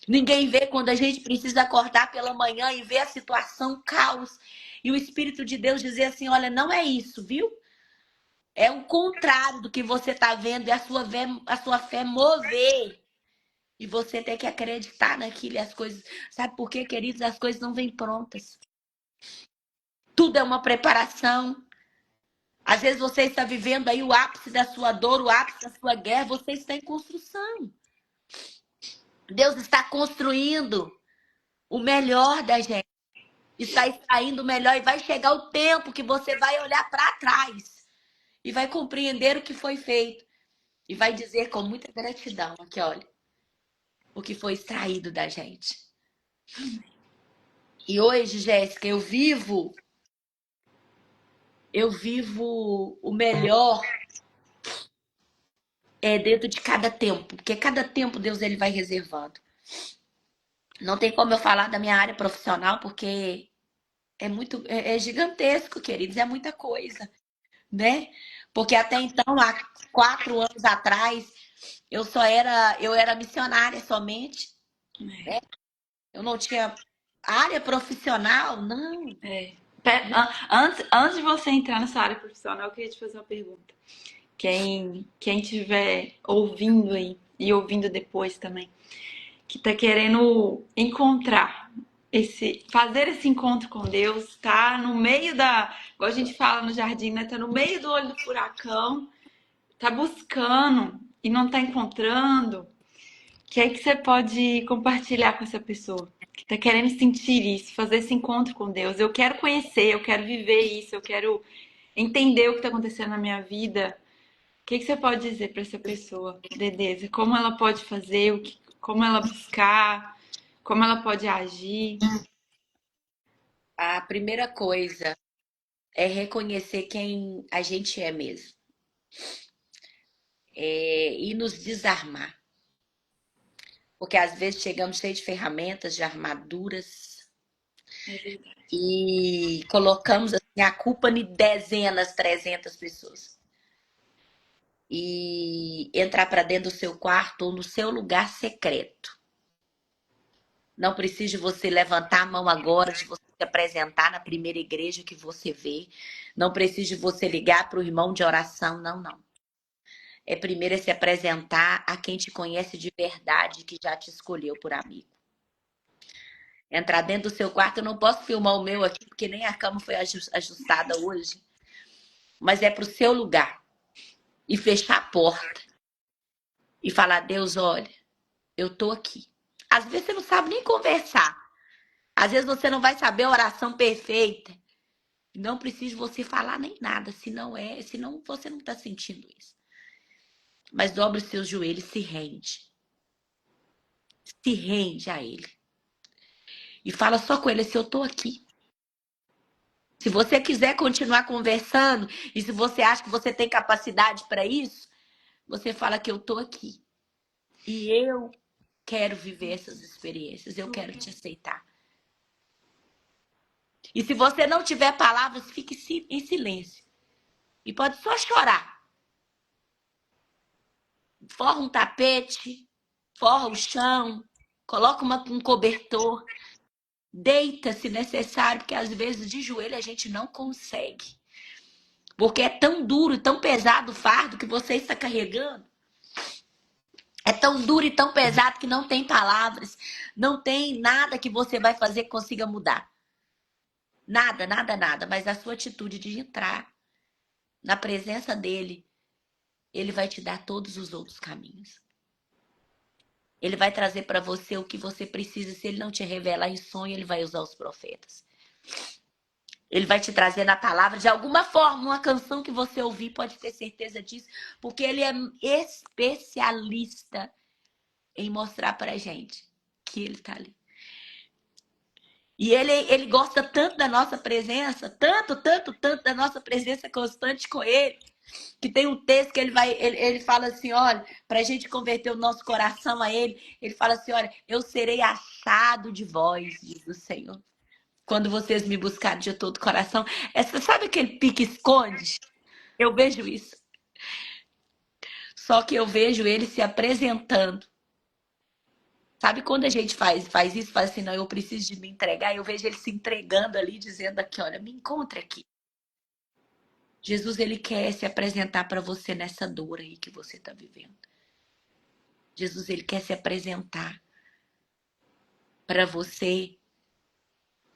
Ninguém vê quando a gente precisa acordar pela manhã e ver a situação caos. E o Espírito de Deus dizer assim, olha, não é isso, viu? É o contrário do que você está vendo e a sua fé mover. E você tem que acreditar naquilo e as coisas. Sabe por quê, queridos? As coisas não vêm prontas. Tudo é uma preparação. Às vezes você está vivendo aí o ápice da sua dor, o ápice da sua guerra. Você está em construção. Deus está construindo o melhor da gente. Está extraindo o melhor e vai chegar o tempo que você vai olhar para trás e vai compreender o que foi feito e vai dizer com muita gratidão aqui, olha, o que foi extraído da gente. E hoje, Jéssica, eu vivo o melhor dentro de cada tempo, porque cada tempo Deus ele vai reservando. Não tem como eu falar da minha área profissional porque é gigantesco, queridos, é muita coisa, né? Porque até então, há 4 anos atrás, eu era missionária somente, né? Eu não tinha área profissional, não. Antes de você entrar nessa área profissional, eu queria te fazer uma pergunta. Quem estiver ouvindo aí e ouvindo depois também, que tá querendo fazer esse encontro com Deus, tá no meio igual a gente fala no jardim, né? Tá no meio do olho do furacão, tá buscando e não tá encontrando. Que aí que você pode compartilhar com essa pessoa que tá querendo sentir isso, fazer esse encontro com Deus. Eu quero conhecer, eu quero viver isso, eu quero entender o que tá acontecendo na minha vida. O que você pode dizer para essa pessoa, Dedeza? Como ela pode fazer, como ela buscar, como ela pode agir? A primeira coisa é reconhecer quem a gente é mesmo. E nos desarmar. Porque às vezes chegamos cheios de ferramentas, de armaduras, É verdade. e colocamos assim, a culpa em dezenas, 300 pessoas. E entrar para dentro do seu quarto ou no seu lugar secreto. Não precisa de você levantar a mão agora, de você se apresentar na primeira igreja que você vê. Não precisa de você ligar para o irmão de oração. Não, não. É primeiro se apresentar a quem te conhece de verdade, que já te escolheu por amigo. Entrar dentro do seu quarto, eu não posso filmar o meu aqui, porque nem a cama foi ajustada hoje. Mas é pro seu lugar. E fechar a porta. E falar, Deus, olha, eu tô aqui. Às vezes você não sabe nem conversar. Às vezes você não vai saber a oração perfeita. Não precisa você falar nem nada, senão você não está sentindo isso. Mas dobre os seus joelhos, se rende. Se rende a ele. E fala só com ele, se eu tô aqui. Se você quiser continuar conversando, e se você acha que você tem capacidade para isso, você fala que eu tô aqui. E eu quero viver essas experiências, eu quero te aceitar. E se você não tiver palavras, fique em silêncio. E pode só chorar. Forra um tapete, forra o chão, coloca um cobertor, deita se necessário, porque às vezes de joelho a gente não consegue. Porque é tão duro e tão pesado o fardo que você está carregando. É tão duro e tão pesado que não tem palavras, não tem nada que você vai fazer que consiga mudar. Nada, nada, nada. Mas a sua atitude de entrar na presença dele, ele vai te dar todos os outros caminhos. Ele vai trazer para você o que você precisa. Se ele não te revelar em sonho, ele vai usar os profetas. Ele vai te trazer na palavra, de alguma forma, uma canção que você ouvir, pode ter certeza disso, porque ele é especialista em mostrar pra gente que ele tá ali. E ele gosta tanto da nossa presença, tanto, tanto, tanto da nossa presença constante com ele, que tem um texto que ele fala assim, olha, pra gente converter o nosso coração a ele fala assim, olha, eu serei achado de vós, diz o Senhor. Quando vocês me buscarem de todo o coração. Sabe aquele pique-esconde? Eu vejo isso. Só que eu vejo ele se apresentando. Sabe quando a gente faz isso, faz assim, não, eu preciso de me entregar, eu vejo ele se entregando ali, dizendo aqui, olha, me encontre aqui. Jesus, ele quer se apresentar para você nessa dor aí que você está vivendo. Jesus, ele quer se apresentar para você.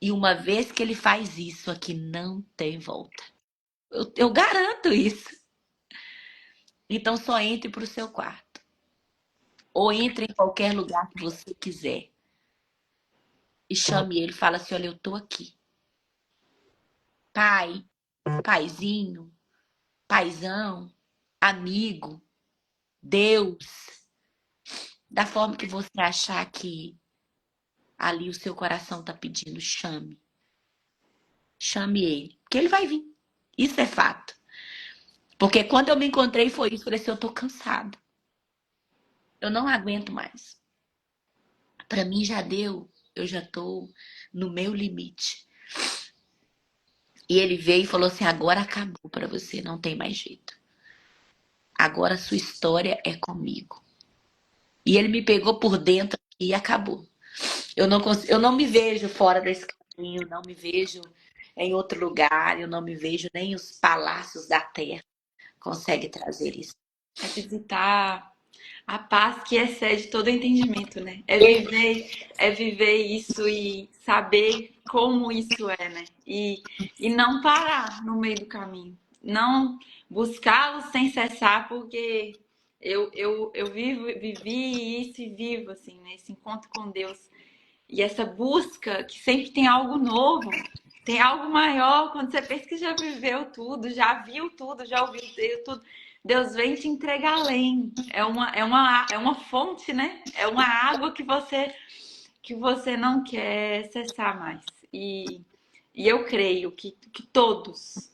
E uma vez que ele faz isso, aqui não tem volta. Eu garanto isso. Então só entre para o seu quarto. Ou entre em qualquer lugar que você quiser. E chame ele, fala assim, olha, eu tô aqui. Pai, paizinho, paizão, amigo, Deus, da forma que você achar que ali o seu coração tá pedindo, chame. Chame ele, porque ele vai vir. Isso é fato. Porque quando eu me encontrei foi isso, falei assim, eu tô cansado. Eu não aguento mais. Para mim já deu, eu já tô no meu limite. E ele veio e falou assim, agora acabou para você, não tem mais jeito. Agora a sua história é comigo. E ele me pegou por dentro e acabou. Eu não me vejo fora desse caminho, não me vejo em outro lugar, eu não me vejo nem os palácios da terra conseguem trazer isso. É visitar a paz que excede todo entendimento, né? É viver isso e saber como isso é, né? E não parar no meio do caminho. Não buscá-lo sem cessar, porque vivi isso e vivo, assim, né? Esse encontro com Deus. E essa busca que sempre tem algo novo, tem algo maior. Quando você pensa que já viveu tudo, já viu tudo, já ouviu tudo, Deus vem te entregar além. É uma fonte, né? É uma água que você não quer cessar mais. E eu creio que todos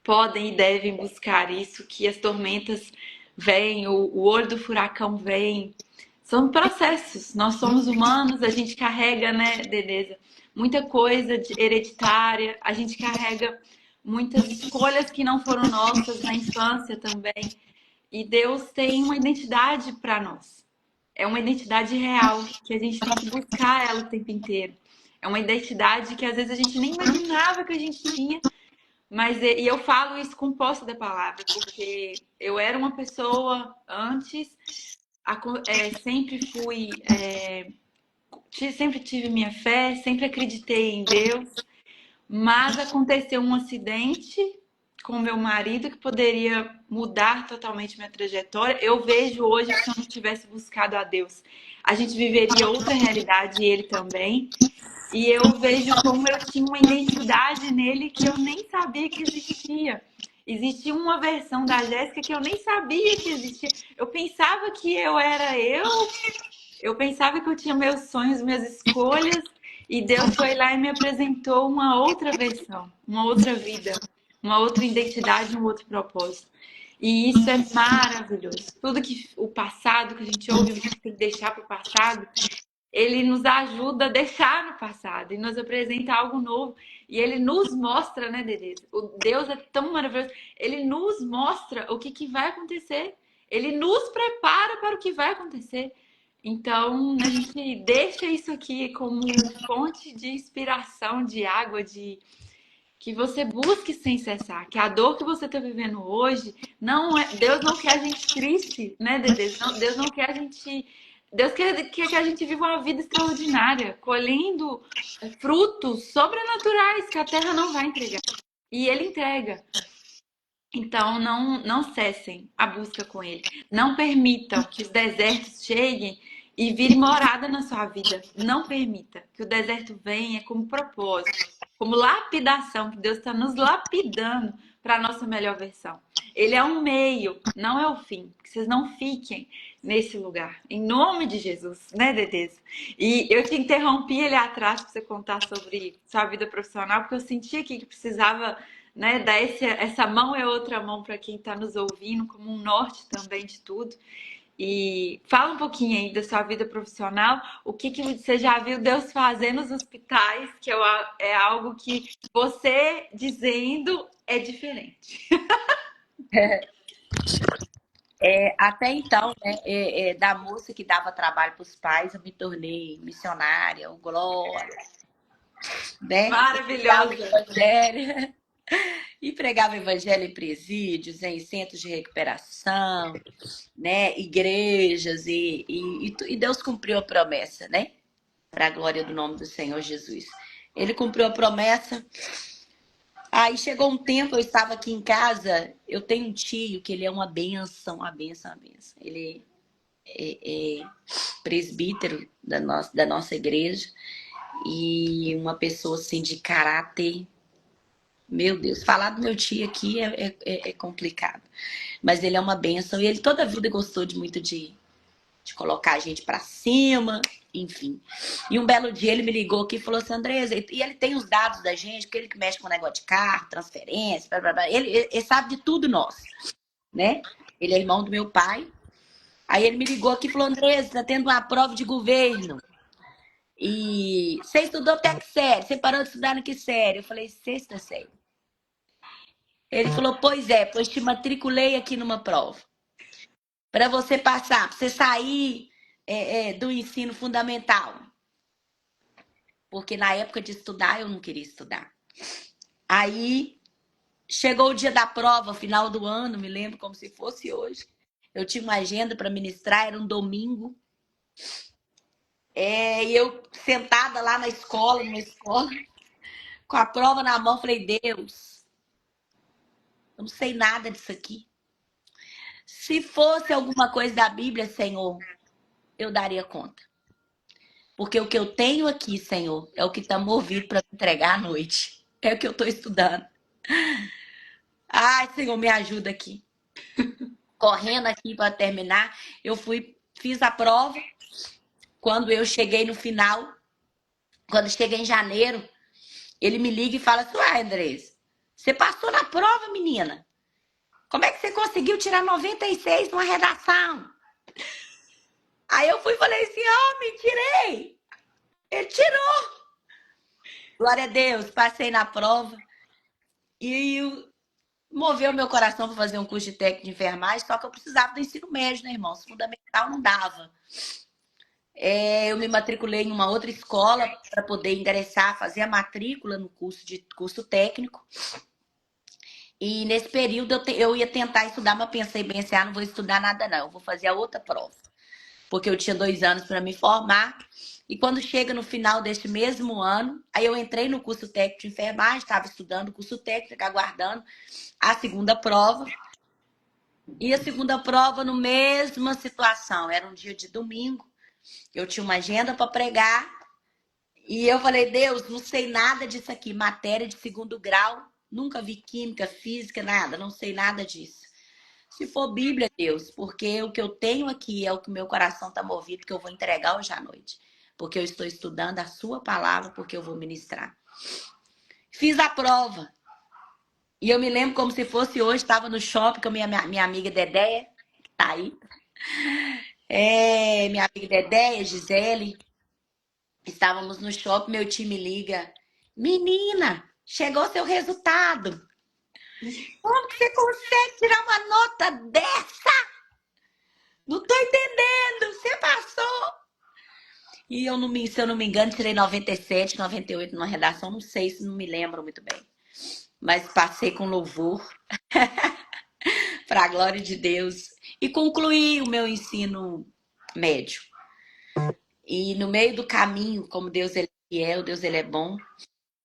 podem e devem buscar isso, que as tormentas vêm, o olho do furacão vem. São processos. Nós somos humanos, a gente carrega, né, Dedeza, muita coisa hereditária, a gente carrega muitas escolhas que não foram nossas na infância também. E Deus tem uma identidade para nós. é uma identidade real, que a gente tem que buscar ela o tempo inteiro. É uma identidade que às vezes a gente nem imaginava que a gente tinha, mas e eu falo isso com posse da palavra, porque eu era uma pessoa antes, sempre fui, sempre tive minha fé, sempre acreditei em Deus, mas aconteceu um acidente com meu marido que poderia mudar totalmente minha trajetória. Eu vejo hoje que se eu não tivesse buscado a Deus, a gente viveria outra realidade e ele também. E eu vejo como eu tinha uma identidade nele que eu nem sabia que existia. Existia uma versão da Jéssica que eu nem sabia que existia. Eu pensava que eu era eu pensava que eu tinha meus sonhos, minhas escolhas, e Deus foi lá e me apresentou uma outra versão, uma outra vida, uma outra identidade, um outro propósito. E isso é maravilhoso. Tudo que o passado que a gente ouve, a gente tem que deixar para o passado, ele nos ajuda a deixar no passado e nos apresenta algo novo. E ele nos mostra, né, Dedê? O Deus é tão maravilhoso. Ele nos mostra o que vai acontecer. Ele nos prepara para o que vai acontecer. Então, a gente deixa isso aqui como fonte de inspiração, de água, de que você busque sem cessar. Que a dor que você está vivendo hoje não é. Deus não quer a gente triste, né, Dedê? Não, Deus não quer a gente. Deus quer que a gente viva uma vida extraordinária, colhendo frutos sobrenaturais que a terra não vai entregar. E Ele entrega. Então, não cessem a busca com Ele. Não permitam que os desertos cheguem e virem morada na sua vida. Não permita que o deserto venha como propósito, como lapidação, que Deus está nos lapidando para a nossa melhor versão. Ele é um meio, não é o fim. Que vocês não fiquem nesse lugar. Em nome de Jesus, né, Dedeza? E eu te interrompi ali atrás para você contar sobre sua vida profissional, porque eu senti aqui que precisava, né, dar essa mão é outra mão para quem está nos ouvindo, como um norte também de tudo. E fala um pouquinho aí da sua vida profissional, o que você já viu Deus fazer nos hospitais, que é algo que você dizendo é diferente. Até então, né, da moça que dava trabalho para os pais, eu me tornei missionária, o Glória, né? Pregava Maravilhosa. evangelho, e pregava evangelho em presídios, em centros de recuperação, né? Igrejas, e Deus cumpriu a promessa, né? Para a glória do nome do Senhor Jesus. Ele cumpriu a promessa. Aí chegou um tempo, eu estava aqui em casa, eu tenho um tio que ele é uma benção, uma benção, uma benção. Ele é presbítero da nossa igreja e uma pessoa assim de caráter. Meu Deus, falar do meu tio aqui é complicado. Mas ele é uma benção e ele toda a vida gostou muito de colocar a gente pra cima, enfim. E um belo dia ele me ligou aqui e falou assim, Andresa, e ele tem os dados da gente, porque ele que mexe com o negócio de carro, transferência, blá, blá, blá. Ele sabe de tudo nosso, né? Ele é irmão do meu pai. Aí ele me ligou aqui e falou, Andresa, tá tendo uma prova de governo. E você estudou até que série? Você parou de estudar no que série? Eu falei, sexta série. Ele falou, pois te matriculei aqui numa prova. Para você passar, para você sair do ensino fundamental. Porque na época de estudar, eu não queria estudar. Aí, chegou o dia da prova, final do ano, me lembro como se fosse hoje. Eu tinha uma agenda para ministrar, era um domingo. E eu sentada lá na escola, numa escola, com a prova na mão, falei, Deus, eu não sei nada disso aqui. Se fosse alguma coisa da Bíblia, Senhor, eu daria conta. Porque o que eu tenho aqui, Senhor, é o que está movido para entregar à noite. É o que eu estou estudando. Ai, Senhor, me ajuda aqui. Correndo aqui para terminar, fiz a prova. Quando eu cheguei no final, quando cheguei em janeiro, ele me liga e fala assim, uai, Andressa, você passou na prova, menina? Como é que você conseguiu tirar 96 numa redação? Aí eu fui e falei assim, me tirei. Ele tirou. Glória a Deus, passei na prova. E moveu meu coração para fazer um curso de técnico de enfermagem, só que eu precisava do ensino médio, né, irmãos? Fundamental não dava. Eu me matriculei em uma outra escola para poder ingressar, fazer a matrícula no curso técnico. E nesse período eu ia tentar estudar, mas pensei bem assim, não vou estudar nada não, eu vou fazer a outra prova. Porque eu tinha 2 anos para me formar. E quando chega no final deste mesmo ano, aí eu entrei no curso técnico de enfermagem, estava estudando o curso técnico, aguardando a segunda prova. E a segunda prova, no mesma situação, era um dia de domingo, eu tinha uma agenda para pregar, e eu falei, Deus, não sei nada disso aqui, matéria de segundo grau, nunca vi química, física, nada, não sei nada disso. Se for Bíblia, Deus, porque o que eu tenho aqui é o que meu coração está movido, que eu vou entregar hoje à noite. Porque eu estou estudando a sua palavra, porque eu vou ministrar. Fiz a prova. E eu me lembro como se fosse hoje, estava no shopping com a minha amiga Dedéia, que tá aí. Minha amiga Dedéia, Gisele. Estávamos no shopping, meu time liga. Menina, chegou seu resultado. Como que você consegue tirar uma nota dessa? Não tô entendendo. Você passou. E se eu não me engano, tirei 97, 98 numa redação, não sei se não me lembro muito bem. Mas passei com louvor, para a glória de Deus. E concluí o meu ensino médio. E no meio do caminho, como Deus ele é fiel, Deus ele é bom,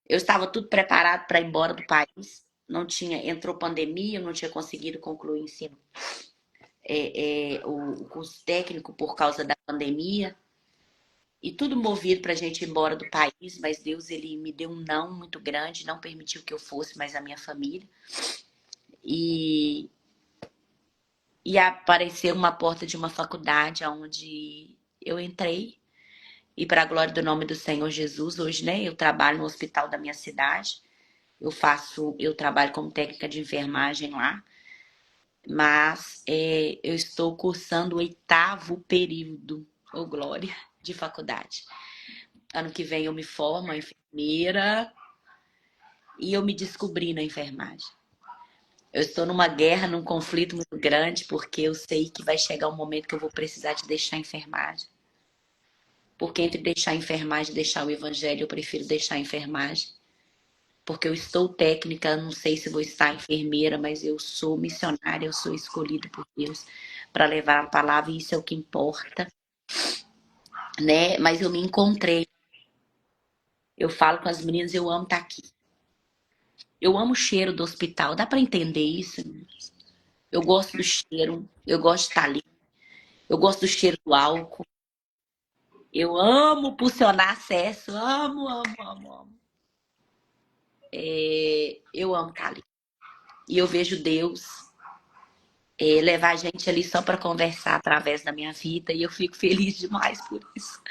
eu estava tudo preparado para ir embora do país. Não tinha, entrou pandemia, eu não tinha conseguido concluir o ensino, o curso técnico por causa da pandemia. E tudo movido para a gente ir embora do país, mas Deus ele me deu um não muito grande, não permitiu que eu fosse mais a minha família. E, e apareceu uma porta de uma faculdade onde eu entrei. E para a glória do nome do Senhor Jesus, hoje, né, eu trabalho no hospital da minha cidade. Eu trabalho como técnica de enfermagem lá. Mas eu estou cursando o 8º período, ô glória, de faculdade. Ano que vem eu me formo enfermeira e eu me descobri na enfermagem. Eu estou numa guerra, num conflito muito grande, porque eu sei que vai chegar um momento que eu vou precisar de deixar a enfermagem. Porque entre deixar a enfermagem e deixar o evangelho, eu prefiro deixar a enfermagem. Porque eu estou técnica, não sei se vou estar enfermeira, mas eu sou missionária, eu sou escolhida por Deus para levar a palavra, e isso é o que importa, né? Mas eu me encontrei. Eu falo com as meninas, eu amo estar aqui. Eu amo o cheiro do hospital, dá para entender isso? Eu gosto do cheiro, eu gosto de estar ali, eu gosto do cheiro do álcool, eu amo pulsionar acesso, amo, amo, amo, amo. Eu amo estar ali. E eu vejo Deus levar a gente ali só para conversar através da minha vida, e eu fico feliz demais por isso,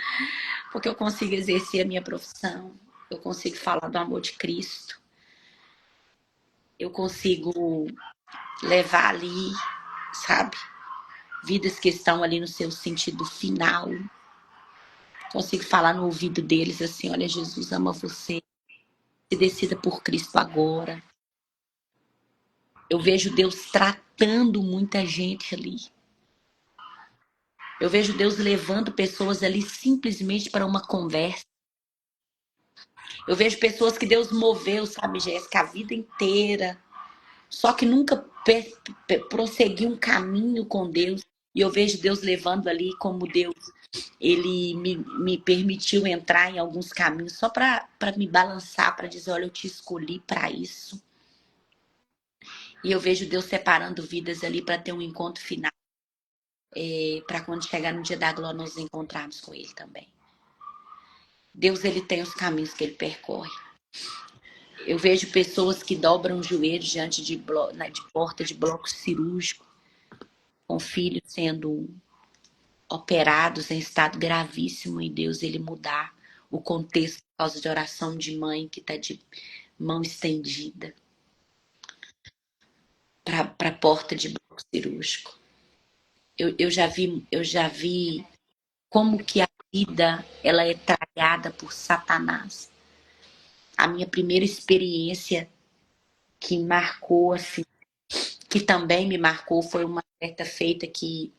porque eu consigo exercer a minha profissão, eu consigo falar do amor de Cristo, eu consigo levar ali, sabe, vidas que estão ali no seu sentido final. Consigo falar no ouvido deles assim, olha, Jesus ama você, se decida por Cristo agora. Eu vejo Deus tratando muita gente ali. Eu vejo Deus levando pessoas ali simplesmente para uma conversa. Eu vejo pessoas que Deus moveu, sabe, Jéssica, a vida inteira, só que nunca prosseguiu um caminho com Deus. E eu vejo Deus levando ali como Deus, ele me permitiu entrar em alguns caminhos só para me balançar, para dizer, olha, eu te escolhi para isso. E eu vejo Deus separando vidas ali para ter um encontro final, para quando chegar no dia da glória nós nos encontrarmos com Ele também. Deus ele tem os caminhos que Ele percorre. Eu vejo pessoas que dobram os joelhos diante de porta de bloco cirúrgico, com filhos sendo operados em estado gravíssimo, e Deus ele mudar o contexto por causa de oração de mãe que está de mão estendida para a porta de bloco cirúrgico. Eu já vi como que a vida ela é tragada por Satanás. A minha primeira experiência que marcou assim, que também me marcou, foi uma certa feita que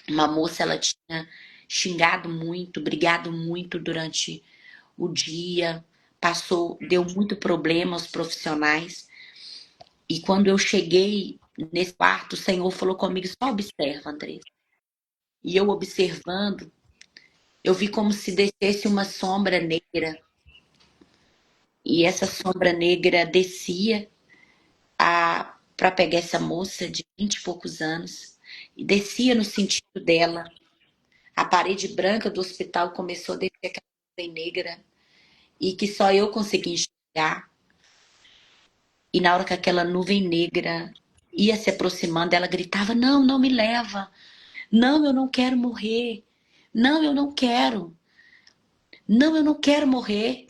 uma moça ela tinha xingado muito, brigado muito durante o dia, deu muito problema aos profissionais. E quando eu cheguei nesse quarto, o Senhor falou comigo, só observa, Andressa. E eu observando, eu vi como se descesse uma sombra negra. E essa sombra negra descia para pegar essa moça de 20 e poucos anos. E descia no sentido dela. A parede branca do hospital começou a descer aquela nuvem negra. E que só eu consegui enxergar. E na hora que aquela nuvem negra ia se aproximando, ela gritava: Não, não me leva. Não, eu não quero morrer. Não, eu não quero. Não, eu não quero morrer.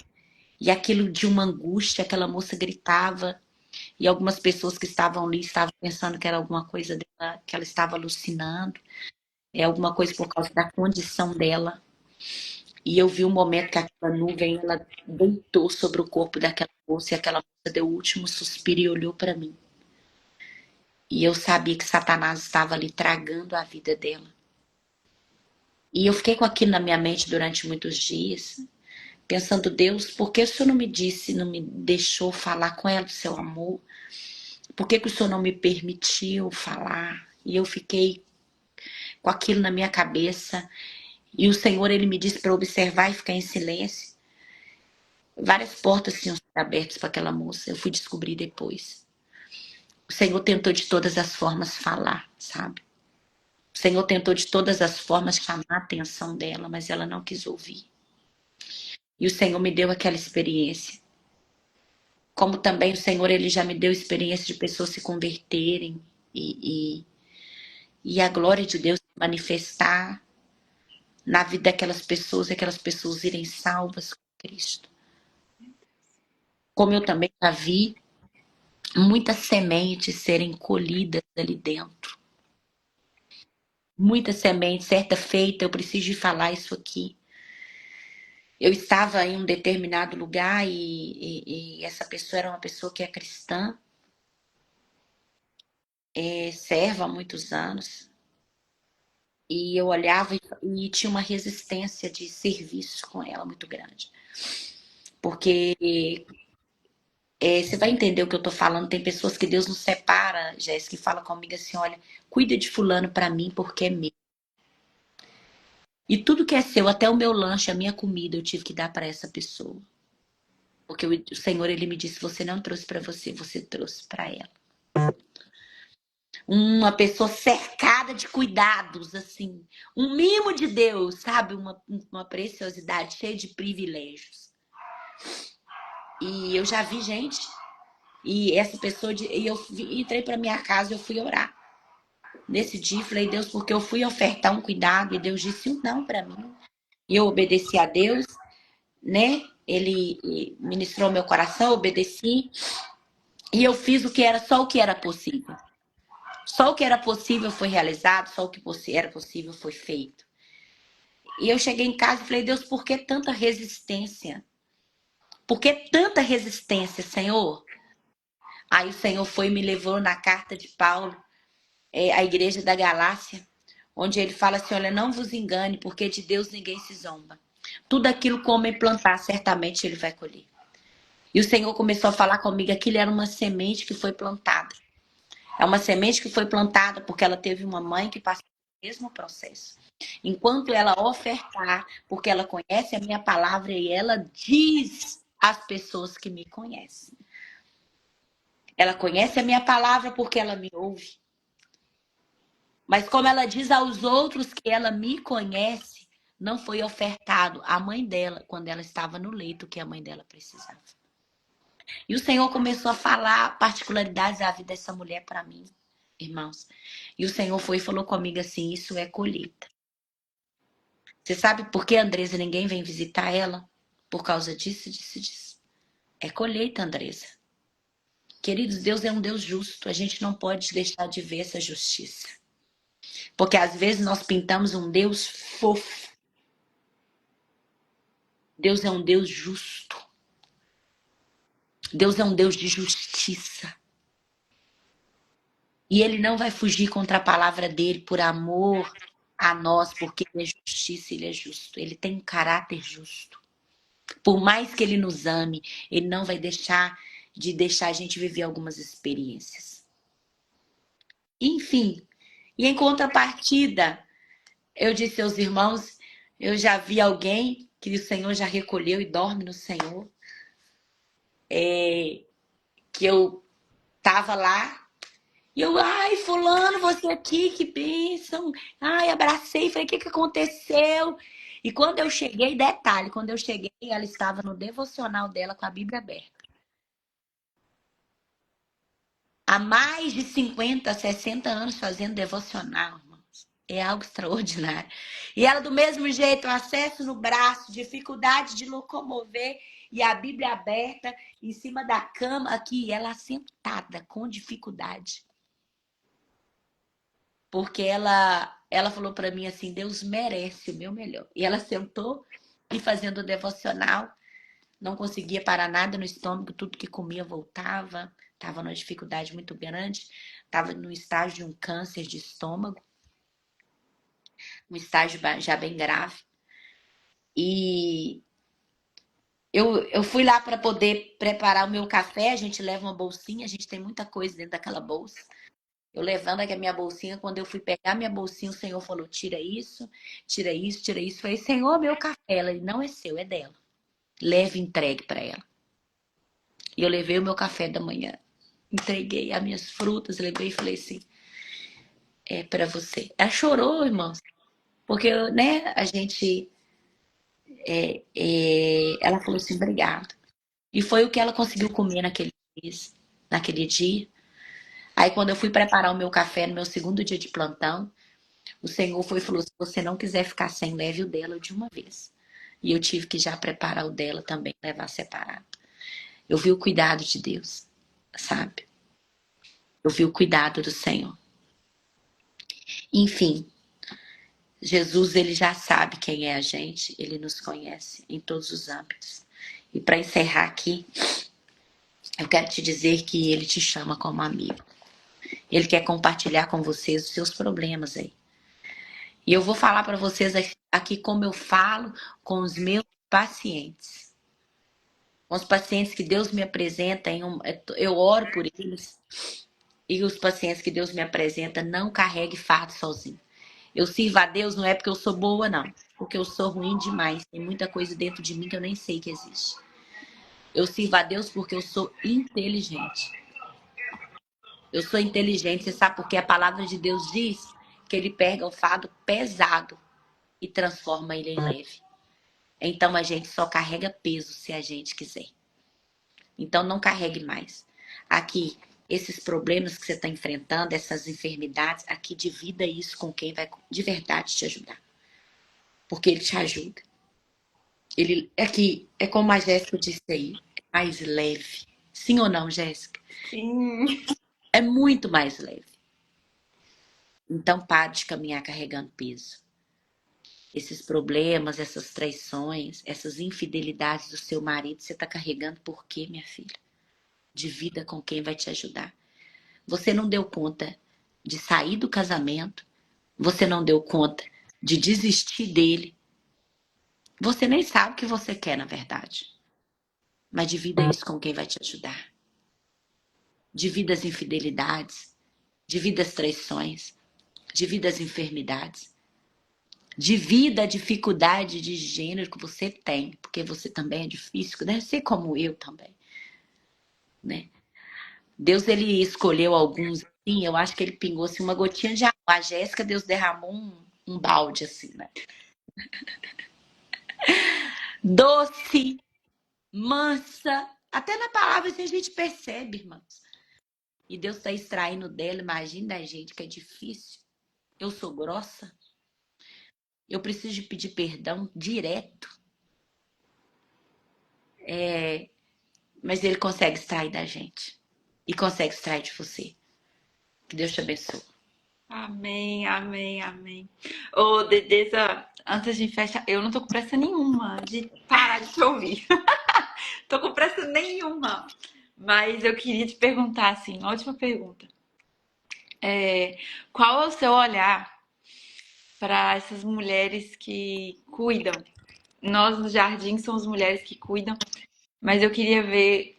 E aquilo de uma angústia, aquela moça gritava. E algumas pessoas que estavam ali estavam pensando que era alguma coisa dela, que ela estava alucinando. É alguma coisa por causa da condição dela. E eu vi um momento que aquela nuvem, ela deitou sobre o corpo daquela moça. E aquela moça deu o último suspiro e olhou para mim. E eu sabia que Satanás estava ali tragando a vida dela. E eu fiquei com aquilo na minha mente durante muitos dias, pensando: Deus, por que o Senhor não me disse, não me deixou falar com ela do seu amor? Por que o Senhor não me permitiu falar? E eu fiquei com aquilo na minha cabeça. E o Senhor, ele me disse para observar e ficar em silêncio. Várias portas tinham sido abertas para aquela moça. Eu fui descobrir depois. O Senhor tentou de todas as formas falar, sabe? O Senhor tentou de todas as formas chamar a atenção dela, mas ela não quis ouvir. E o Senhor me deu aquela experiência. Como também o Senhor, ele já me deu experiência de pessoas se converterem e a glória de Deus se manifestar na vida daquelas pessoas e aquelas pessoas irem salvas com Cristo. Como eu também já vi muitas sementes serem colhidas ali dentro. Muitas sementes, certa feita, eu preciso de falar isso aqui. Eu estava em um determinado lugar e essa pessoa era uma pessoa que é cristã, serva há muitos anos. E eu olhava e tinha uma resistência de serviço com ela muito grande. Porque você vai entender o que eu tô falando. Tem pessoas que Deus nos separa, Jéssica, que fala comigo assim: olha, cuida de fulano para mim porque é meu. E tudo que é seu, até o meu lanche, a minha comida, eu tive que dar para essa pessoa. Porque o Senhor, ele me disse: você não trouxe para você, você trouxe para ela. Uma pessoa cercada de cuidados, assim. Um mimo de Deus, sabe? Uma preciosidade cheia de privilégios. E eu já vi gente, e essa pessoa, e eu entrei para minha casa e eu fui orar. Nesse dia, falei: Deus, porque eu fui ofertar um cuidado, e Deus disse um não para mim. E eu obedeci a Deus, né? Ele ministrou meu coração, obedeci. E eu fiz o que era, só o que era possível. Só o que era possível foi realizado, só o que era possível foi feito. E eu cheguei em casa e falei: Deus, por que tanta resistência? Por que tanta resistência, Senhor? Aí o Senhor foi e me levou na carta de Paulo, à igreja da Galácia, onde ele fala assim: olha, não vos engane, porque de Deus ninguém se zomba. Tudo aquilo que o homem plantar, certamente ele vai colher. E o Senhor começou a falar comigo: aquilo era uma semente que foi plantada. É uma semente que foi plantada porque ela teve uma mãe que passou o mesmo processo. Enquanto ela ofertar, porque ela conhece a minha palavra e ela diz às pessoas que me conhecem. Ela conhece a minha palavra porque ela me ouve. Mas como ela diz aos outros que ela me conhece, não foi ofertado à mãe dela quando ela estava no leito que a mãe dela precisava. E o Senhor começou a falar particularidades da vida dessa mulher para mim, irmãos. E o Senhor foi e falou comigo assim: isso é colheita. Você sabe por que, Andresa, ninguém vem visitar ela? Por causa disso, disso, disso. É colheita, Andresa. Queridos, Deus é um Deus justo. A gente não pode deixar de ver essa justiça. Porque às vezes nós pintamos um Deus fofo. Deus é um Deus justo. Deus é um Deus de justiça. E ele não vai fugir contra a palavra dele por amor a nós, porque ele é justiça, ele é justo. Ele tem um caráter justo. Por mais que ele nos ame, ele não vai deixar a gente viver algumas experiências. Enfim, e em contrapartida, eu disse aos irmãos, eu já vi alguém que o Senhor já recolheu e dorme no Senhor, que eu tava lá e eu, ai, fulano, você aqui, que bênção. Ai, abracei, falei, o que que aconteceu? E quando eu cheguei, detalhe, quando eu cheguei, ela estava no devocional dela com a Bíblia aberta. Há mais de 50, 60 anos fazendo devocional, irmãos. É algo extraordinário. E ela, do mesmo jeito, acesso no braço, dificuldade de locomover e a Bíblia aberta em cima da cama aqui, ela sentada com dificuldade. Porque ela falou para mim assim, Deus merece o meu melhor. E ela sentou e fazendo o devocional, não conseguia parar nada no estômago, tudo que comia voltava, estava numa dificuldade muito grande, estava no estágio de um câncer de estômago, um estágio já bem grave. E eu fui lá para poder preparar o meu café, a gente leva uma bolsinha, a gente tem muita coisa dentro daquela bolsa. Eu levando aqui a minha bolsinha, quando eu fui pegar minha bolsinha, o Senhor falou, tira isso, tira isso, tira isso. Eu falei, Senhor, meu café. Ela, não é seu, é dela. Leve e entregue para ela. E eu levei o meu café da manhã. Entreguei as minhas frutas, levei e falei assim, é para você. Ela chorou, irmãos, porque, né, a gente, ela falou assim, obrigado. E foi o que ela conseguiu comer naquele dia. Aí quando eu fui preparar o meu café no meu segundo dia de plantão, o Senhor foi e falou, se você não quiser ficar sem, leve o dela de uma vez. E eu tive que já preparar o dela também, levar separado. Eu vi o cuidado de Deus, sabe? Eu vi o cuidado do Senhor. Enfim, Jesus, ele já sabe quem é a gente, ele nos conhece em todos os âmbitos. E para encerrar aqui, eu quero te dizer que ele te chama como amigo. Ele quer compartilhar com vocês os seus problemas aí. E eu vou falar para vocês aqui como eu falo com os meus pacientes. Com os pacientes que Deus me apresenta, eu oro por eles. E os pacientes que Deus me apresenta, não carregue fardo sozinho. Eu sirvo a Deus não é porque eu sou boa, não. Porque eu sou ruim demais. Tem muita coisa dentro de mim que eu nem sei que existe. Eu sirvo a Deus porque eu sou inteligente. Eu sou inteligente, você sabe porque a palavra de Deus diz que ele pega o fardo pesado e transforma ele em leve. Então a gente só carrega peso se a gente quiser. Então não carregue mais. Aqui, esses problemas que você está enfrentando, essas enfermidades, aqui divida isso com quem vai de verdade te ajudar. Porque ele te ajuda. Ele aqui é como a Jéssica disse aí, é mais leve. Sim ou não, Jéssica? Sim. É muito mais leve. Então pare de caminhar carregando peso. Esses problemas, essas traições, essas infidelidades do seu marido, você está carregando por quê, minha filha? Divida com quem vai te ajudar. Você não deu conta de sair do casamento, você não deu conta de desistir dele. Você nem sabe o que você quer, na verdade. Mas divida isso com quem vai te ajudar. Divida as infidelidades, divida as traições, divida as enfermidades. Divida a dificuldade de gênero que você tem, porque você também é difícil, deve ser como eu também, né? Deus, ele escolheu alguns, assim, eu acho que ele pingou assim, uma gotinha de água. A Jéssica, Deus derramou um balde, assim, né? Doce, mansa, até na palavra assim, a gente percebe, irmãos. E Deus está extraindo dela, imagina da gente que é difícil. Eu sou grossa, eu preciso de pedir perdão direto. Mas ele consegue extrair da gente. E consegue extrair de você. Que Deus te abençoe. Amém, amém, amém. Ô, Dedeza, antes de fechar, eu não tô com pressa nenhuma de parar de te ouvir. Tô com pressa nenhuma. Mas eu queria te perguntar, assim, uma última pergunta. Qual é o seu olhar para essas mulheres que cuidam. Nós no Jardim somos mulheres que cuidam, mas eu queria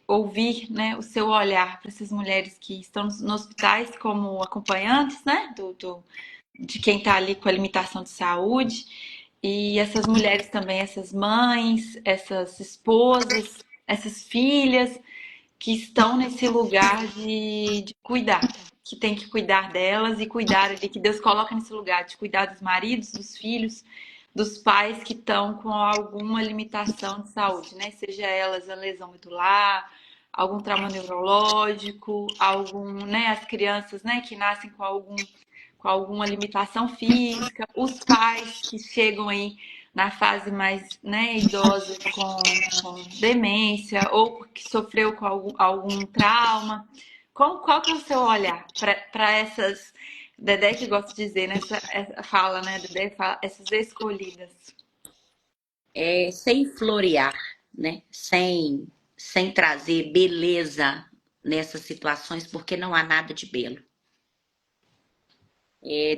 ouvir, né, o seu olhar para essas mulheres que estão nos hospitais como acompanhantes, né, de quem está ali com a limitação de saúde, e essas mulheres também, essas mães, essas esposas, essas filhas que estão nesse lugar de cuidar, que tem que cuidar delas e cuidar ali, que Deus coloca nesse lugar de cuidar dos maridos, dos filhos, dos pais que estão com alguma limitação de saúde, né? Seja elas a lesão medular, algum trauma neurológico, né, as crianças, né, que nascem com alguma limitação física, os pais que chegam aí na fase mais, né, idosa com demência ou que sofreu com algum trauma. Qual que é o seu olhar para essas, Dedé que gosta de dizer, essa fala, né, Dedé fala, essas escolhidas? Sem florear, né? Sem trazer beleza nessas situações, porque não há nada de belo.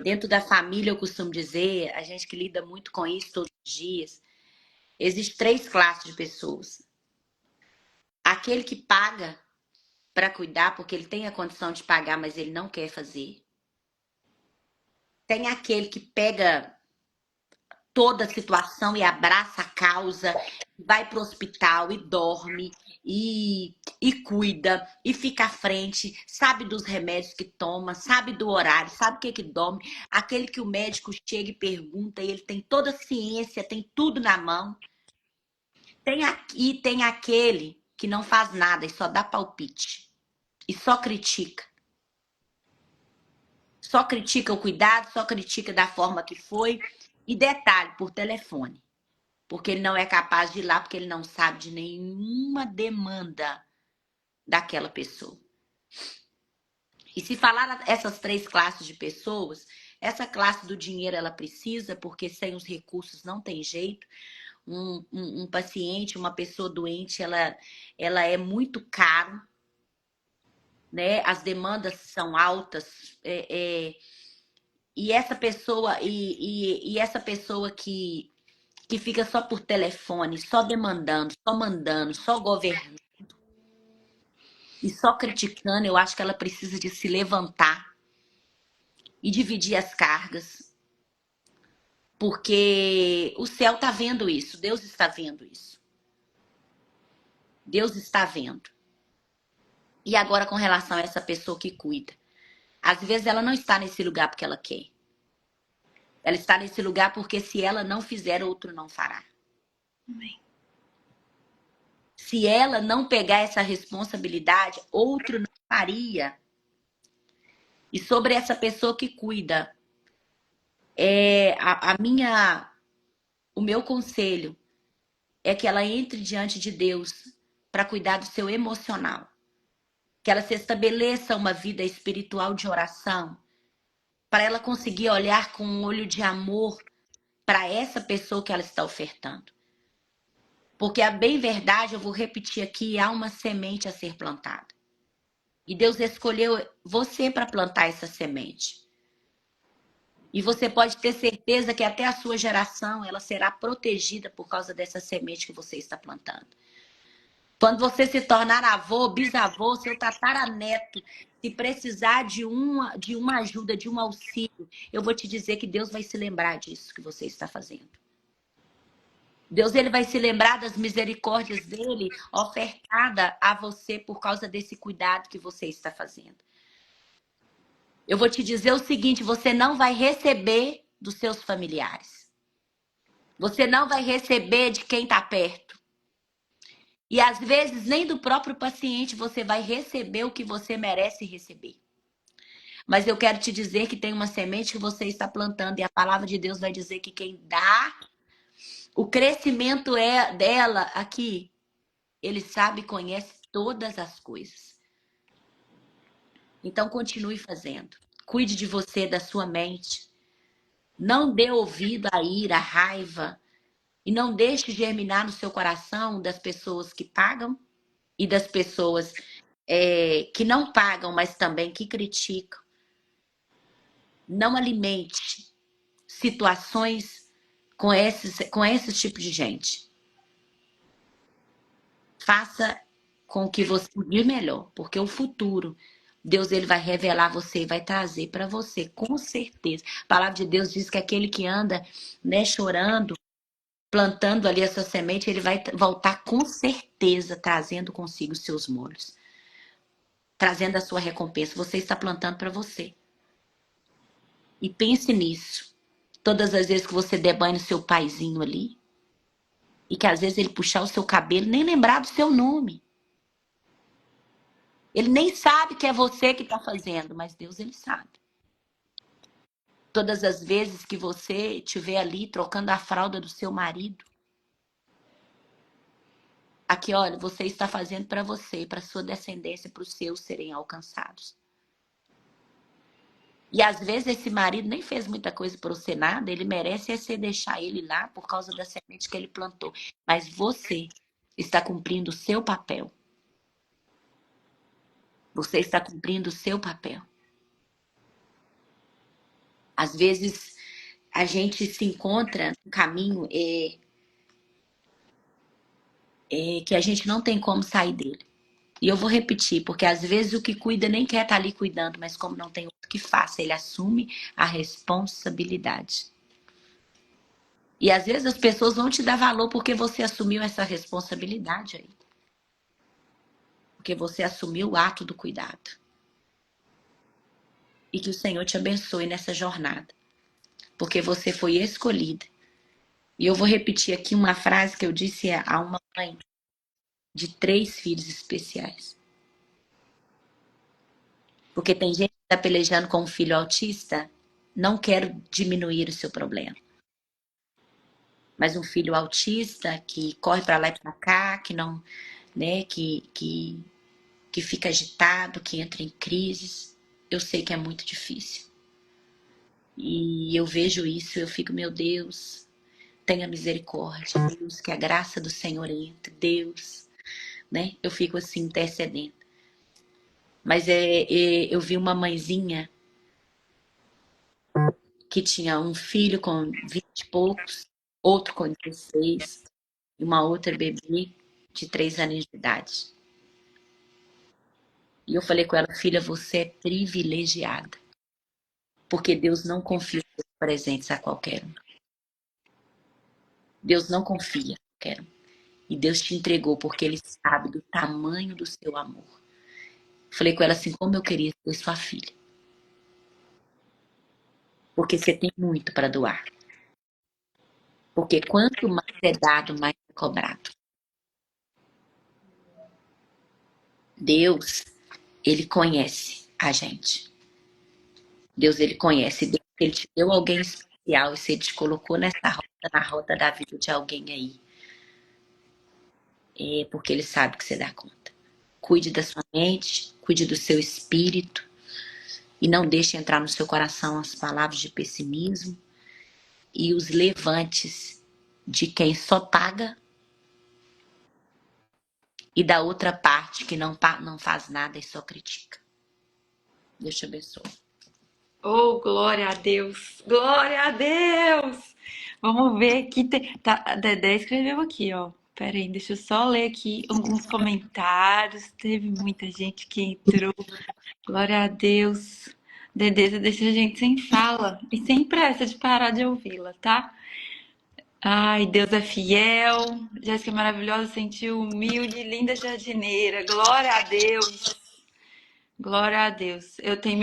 Dentro da família, eu costumo dizer, a gente que lida muito com isso todos os dias, existem três classes de pessoas. Aquele que paga para cuidar, porque ele tem a condição de pagar, mas ele não quer fazer. Tem aquele que pega toda a situação e abraça a causa, vai pro hospital e dorme e cuida e fica à frente, sabe dos remédios que toma, sabe do horário, sabe o que dorme. Aquele que o médico chega e pergunta e ele tem toda a ciência, tem tudo na mão. Tem aquele que não faz nada e só dá palpite e só critica. Só critica o cuidado, só critica da forma que foi. E detalhe, por telefone. Porque ele não é capaz de ir lá, porque ele não sabe de nenhuma demanda daquela pessoa. E se falar essas três classes de pessoas, essa classe do dinheiro ela precisa, porque sem os recursos não tem jeito. Um paciente, uma pessoa doente, ela é muito caro, né? As demandas são altas. E essa pessoa, e essa pessoa que fica só por telefone, só demandando, só mandando, só governando e só criticando, eu acho que ela precisa de se levantar e dividir as cargas, porque o céu está vendo isso, Deus está vendo isso. Deus está vendo. E agora com relação a essa pessoa que cuida, às vezes ela não está nesse lugar porque ela quer. Ela está nesse lugar porque se ela não fizer, outro não fará. Amém. Se ela não pegar essa responsabilidade, outro não faria. E sobre essa pessoa que cuida, o meu conselho é que ela entre diante de Deus para cuidar do seu emocional. Que ela se estabeleça uma vida espiritual de oração, para ela conseguir olhar com um olho de amor para essa pessoa que ela está ofertando. Porque a bem verdade, eu vou repetir aqui, há uma semente a ser plantada. E Deus escolheu você para plantar essa semente. E você pode ter certeza que até a sua geração ela será protegida por causa dessa semente que você está plantando. Quando você se tornar avô, bisavô, seu tataraneto, se precisar de uma ajuda, de um auxílio, eu vou te dizer que Deus vai se lembrar disso que você está fazendo. Deus ele vai se lembrar das misericórdias dele ofertada a você por causa desse cuidado que você está fazendo. Eu vou te dizer o seguinte, você não vai receber dos seus familiares. Você não vai receber de quem está perto. E às vezes nem do próprio paciente você vai receber o que você merece receber. Mas eu quero te dizer que tem uma semente que você está plantando e a palavra de Deus vai dizer que quem dá, o crescimento é dela aqui. Ele sabe e conhece todas as coisas. Então continue fazendo. Cuide de você, da sua mente. Não dê ouvido à ira, à raiva. E não deixe germinar no seu coração das pessoas que pagam e das pessoas que não pagam, mas também que criticam. Não alimente situações com esse tipo de gente. Faça com que você de melhor, porque o futuro, Deus ele vai revelar você e vai trazer para você, com certeza. A palavra de Deus diz que aquele que anda, né, chorando, plantando ali a sua semente, ele vai voltar com certeza trazendo consigo os seus molhos, trazendo a sua recompensa. Você está plantando para você. E pense nisso. Todas as vezes que você der banho no seu paizinho ali, e que às vezes ele puxar o seu cabelo, nem lembrar do seu nome. Ele nem sabe que é você que está fazendo, mas Deus ele sabe. Todas as vezes que você estiver ali trocando a fralda do seu marido, aqui, olha, você está fazendo para você, para sua descendência, para os seus serem alcançados. E às vezes esse marido nem fez muita coisa por você nada, ele merece é você deixar ele lá por causa da semente que ele plantou. Mas você está cumprindo o seu papel. Você está cumprindo o seu papel. Às vezes a gente se encontra no caminho que a gente não tem como sair dele. E eu vou repetir, porque às vezes o que cuida nem quer estar ali cuidando, mas como não tem outro que faça, ele assume a responsabilidade. E às vezes as pessoas vão te dar valor porque você assumiu essa responsabilidade aí. Porque você assumiu o ato do cuidado. E que o Senhor te abençoe nessa jornada. Porque você foi escolhida. E eu vou repetir aqui uma frase que eu disse a uma mãe de 3 filhos especiais. Porque tem gente que está pelejando com um filho autista, não quero diminuir o seu problema. Mas um filho autista que corre para lá e para cá, que não, né, que fica agitado, que entra em crises, eu sei que é muito difícil. E eu vejo isso, eu fico, meu Deus, tenha misericórdia, Deus, que a graça do Senhor entre, Deus, né? Eu fico assim intercedendo. Mas eu vi uma mãezinha que tinha um filho com 20 e poucos, outro com 16, e uma outra bebê de 3 anos de idade. E eu falei com ela, filha, você é privilegiada. Porque Deus não confia os presentes a qualquer um. Deus não confia a qualquer um. E Deus te entregou porque Ele sabe do tamanho do seu amor. Falei com ela assim, como eu queria ser sua filha. Porque você tem muito para doar. Porque quanto mais é dado, mais é cobrado. Deus, Ele conhece a gente. Deus, Ele conhece. Deus, Ele te deu alguém especial e você te colocou nessa roda, na roda da vida de alguém aí. É porque Ele sabe que você dá conta. Cuide da sua mente, cuide do seu espírito e não deixe entrar no seu coração as palavras de pessimismo e os levantes de quem só paga e da outra parte que não faz nada e só critica. Deus te abençoe. Oh, glória a Deus! Glória a Deus! Vamos ver aqui. Tá, a Dedé escreveu aqui, ó. Pera aí, deixa eu só ler aqui alguns comentários. Teve muita gente que entrou. Glória a Deus. Dedê, deixa a gente sem fala e sem pressa de parar de ouvi-la, tá? Ai, Deus é fiel. Jéssica é maravilhosa, sentiu humilde, linda jardineira. Glória a Deus. Glória a Deus. Eu tenho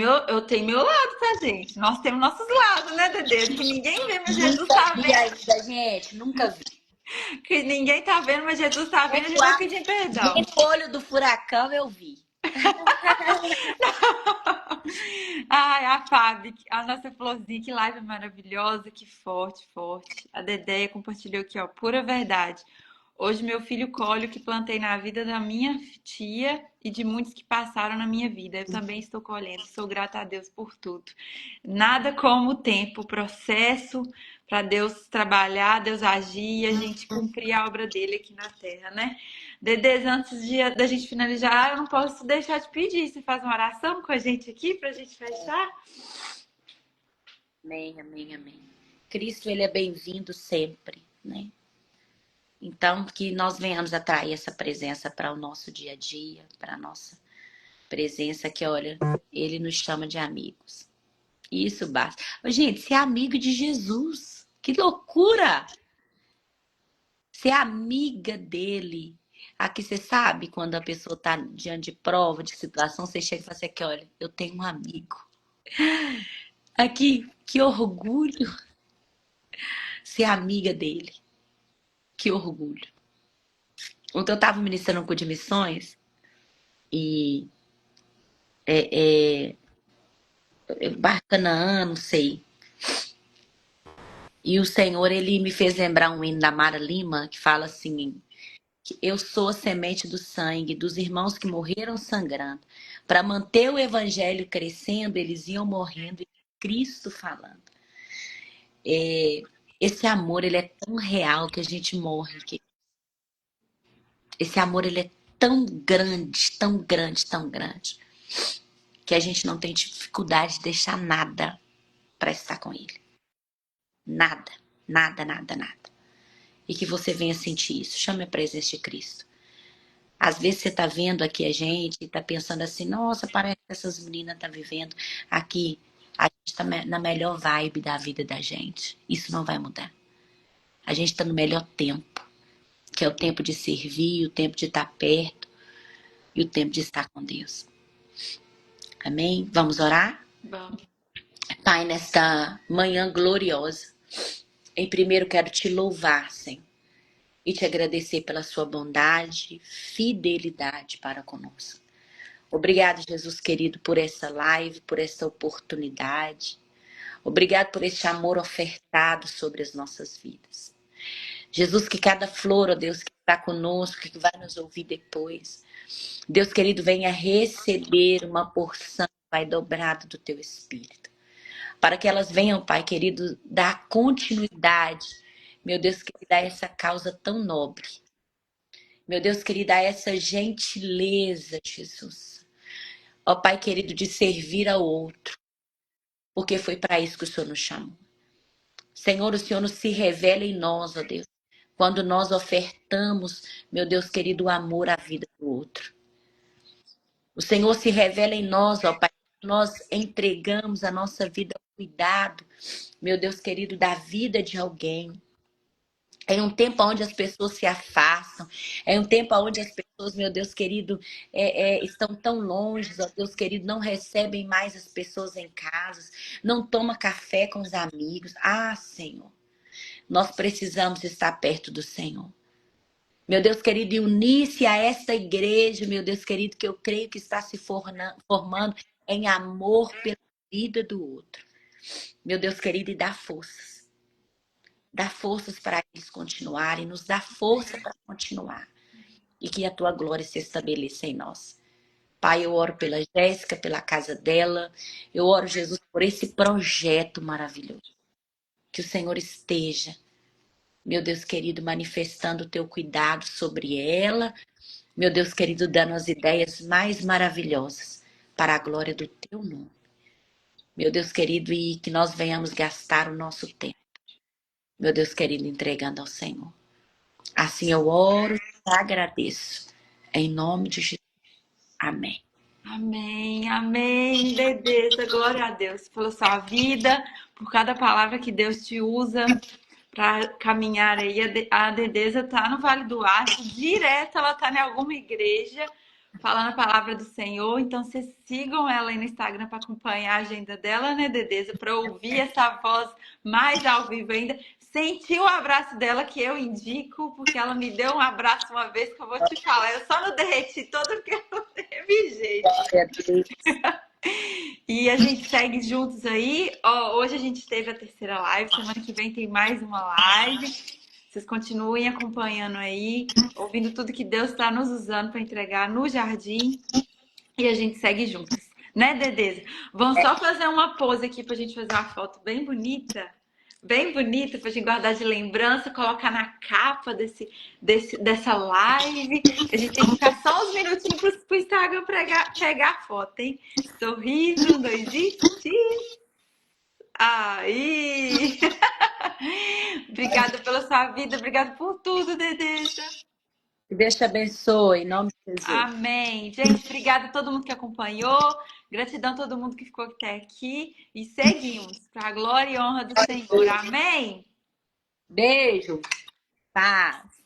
meu lado, tá, gente? Nós temos nossos lados, né, Dedê? Que ninguém vê, mas Jesus Nunca tá vi vendo. ainda, gente. Nunca vi. Que ninguém tá vendo, mas Jesus tá vendo, a gente vai pedir perdão. Nem no olho do furacão eu vi. Ai, a Fábio, a nossa florzinha, que live maravilhosa, que forte, forte. A Dedéia compartilhou aqui, ó, pura verdade. Hoje meu filho colhe o que plantei na vida da minha tia e de muitos que passaram na minha vida. Eu também estou colhendo. Sou grata a Deus por tudo. Nada como o tempo, o processo para Deus trabalhar, Deus agir e a gente cumprir a obra dele aqui na terra, né? Dedês, antes da gente finalizar, eu não posso deixar de pedir. Você faz uma oração com a gente aqui pra gente fechar? Amém, amém, amém. Cristo, ele é bem-vindo sempre, né? Então, que nós venhamos atrair essa presença para o nosso dia a dia, para a nossa presença, que olha, ele nos chama de amigos. Isso basta. Gente, ser amigo de Jesus, que loucura! Ser amiga dele. Aqui você sabe, quando a pessoa está diante de prova, de situação, você chega e fala assim, aqui, olha, eu tenho um amigo. Aqui, que orgulho ser amiga dele. Que orgulho. Ontem eu estava ministrando um curso de missões e Barcanaã, não sei. E o Senhor, ele me fez lembrar um hino da Mara Lima, que fala assim, que eu sou a semente do sangue dos irmãos que morreram sangrando. Para manter o evangelho crescendo, eles iam morrendo e Cristo falando. Esse amor, ele é tão real que a gente morre. Esse amor, ele é tão grande, tão grande, tão grande, que a gente não tem dificuldade de deixar nada para estar com ele. Nada, nada, nada, nada. E que você venha sentir isso. Chame a presença de Cristo. Às vezes você tá vendo aqui a gente e tá pensando assim, nossa, parece que essas meninas tá vivendo aqui. A gente tá na melhor vibe da vida da gente. Isso não vai mudar. A gente tá no melhor tempo, que é o tempo de servir, o tempo de estar perto e o tempo de estar com Deus. Amém? Vamos orar? Vamos. Pai, nesta manhã gloriosa, em primeiro quero te louvar, Senhor, e te agradecer pela sua bondade, fidelidade para conosco. Obrigado, Jesus querido, por essa live, por essa oportunidade. Obrigado por este amor ofertado sobre as nossas vidas. Jesus, que cada flor, ó Deus, que está conosco, que vai nos ouvir depois, Deus querido, venha receber uma porção, Pai, dobrada do teu Espírito. Para que elas venham, Pai querido, dar continuidade, meu Deus querido, a essa causa tão nobre. Meu Deus querido, a essa gentileza, Jesus. Ó Pai querido, de servir ao outro. Porque foi para isso que o Senhor nos chamou. Senhor, o Senhor nos se revela em nós, ó Deus. Quando nós ofertamos, meu Deus querido, o amor à vida do outro. O Senhor se revela em nós, ó Pai. Nós entregamos a nossa vida ao cuidado, meu Deus querido, da vida de alguém. É um tempo onde as pessoas se afastam. É um tempo onde as pessoas, meu Deus querido, estão tão longe, ó Deus querido, não recebem mais as pessoas em casa, não toma café com os amigos. Ah, Senhor, nós precisamos estar perto do Senhor. Meu Deus querido, e unir-se a esta igreja, meu Deus querido, que eu creio que está se formando em amor pela vida do outro. Meu Deus querido, e dá forças. Dá forças para eles continuarem, nos dá força para continuar. E que a tua glória se estabeleça em nós. Pai, eu oro pela Jéssica, pela casa dela. Eu oro, Jesus, por esse projeto maravilhoso. Que o Senhor esteja, meu Deus querido, manifestando o teu cuidado sobre ela. Meu Deus querido, dando as ideias mais maravilhosas para a glória do teu nome. Meu Deus querido, e que nós venhamos gastar o nosso tempo. Meu Deus querido, entregando ao Senhor. Assim eu oro e agradeço. Em nome de Jesus. Amém. Amém, amém, Dedeza, glória a Deus pela sua vida, por cada palavra que Deus te usa para caminhar aí. A Dedeza tá no Vale do Aço, direto ela tá em alguma igreja falando a palavra do Senhor, então vocês sigam ela aí no Instagram para acompanhar a agenda dela, né, Dedeza, para ouvir essa voz mais ao vivo ainda. Senti o abraço dela que eu indico, porque ela me deu um abraço uma vez que eu vou te falar. Eu só não derreti todo porque eu não teve jeito. Glória a Deus. E a gente segue juntos aí. Ó, hoje a gente teve a terceira live, semana que vem tem mais uma live. Vocês continuem acompanhando aí, ouvindo tudo que Deus está nos usando para entregar no jardim. E a gente segue juntos. Né, Dedeza? Vamos só fazer uma pose aqui pra gente fazer uma foto bem bonita. Bem bonita pra gente guardar de lembrança, colocar na capa dessa live. A gente tem que ficar só uns minutinhos pro Instagram pegar a foto, hein? Sorriso, 1, 2 e... Aí! Obrigada pela sua vida, obrigada por tudo, Dedeza. Que Deus te abençoe, em nome de Jesus. Amém. Gente, obrigada a todo mundo que acompanhou. Gratidão a todo mundo que ficou até aqui. E seguimos para a glória e honra do Senhor. Amém. Beijo, paz.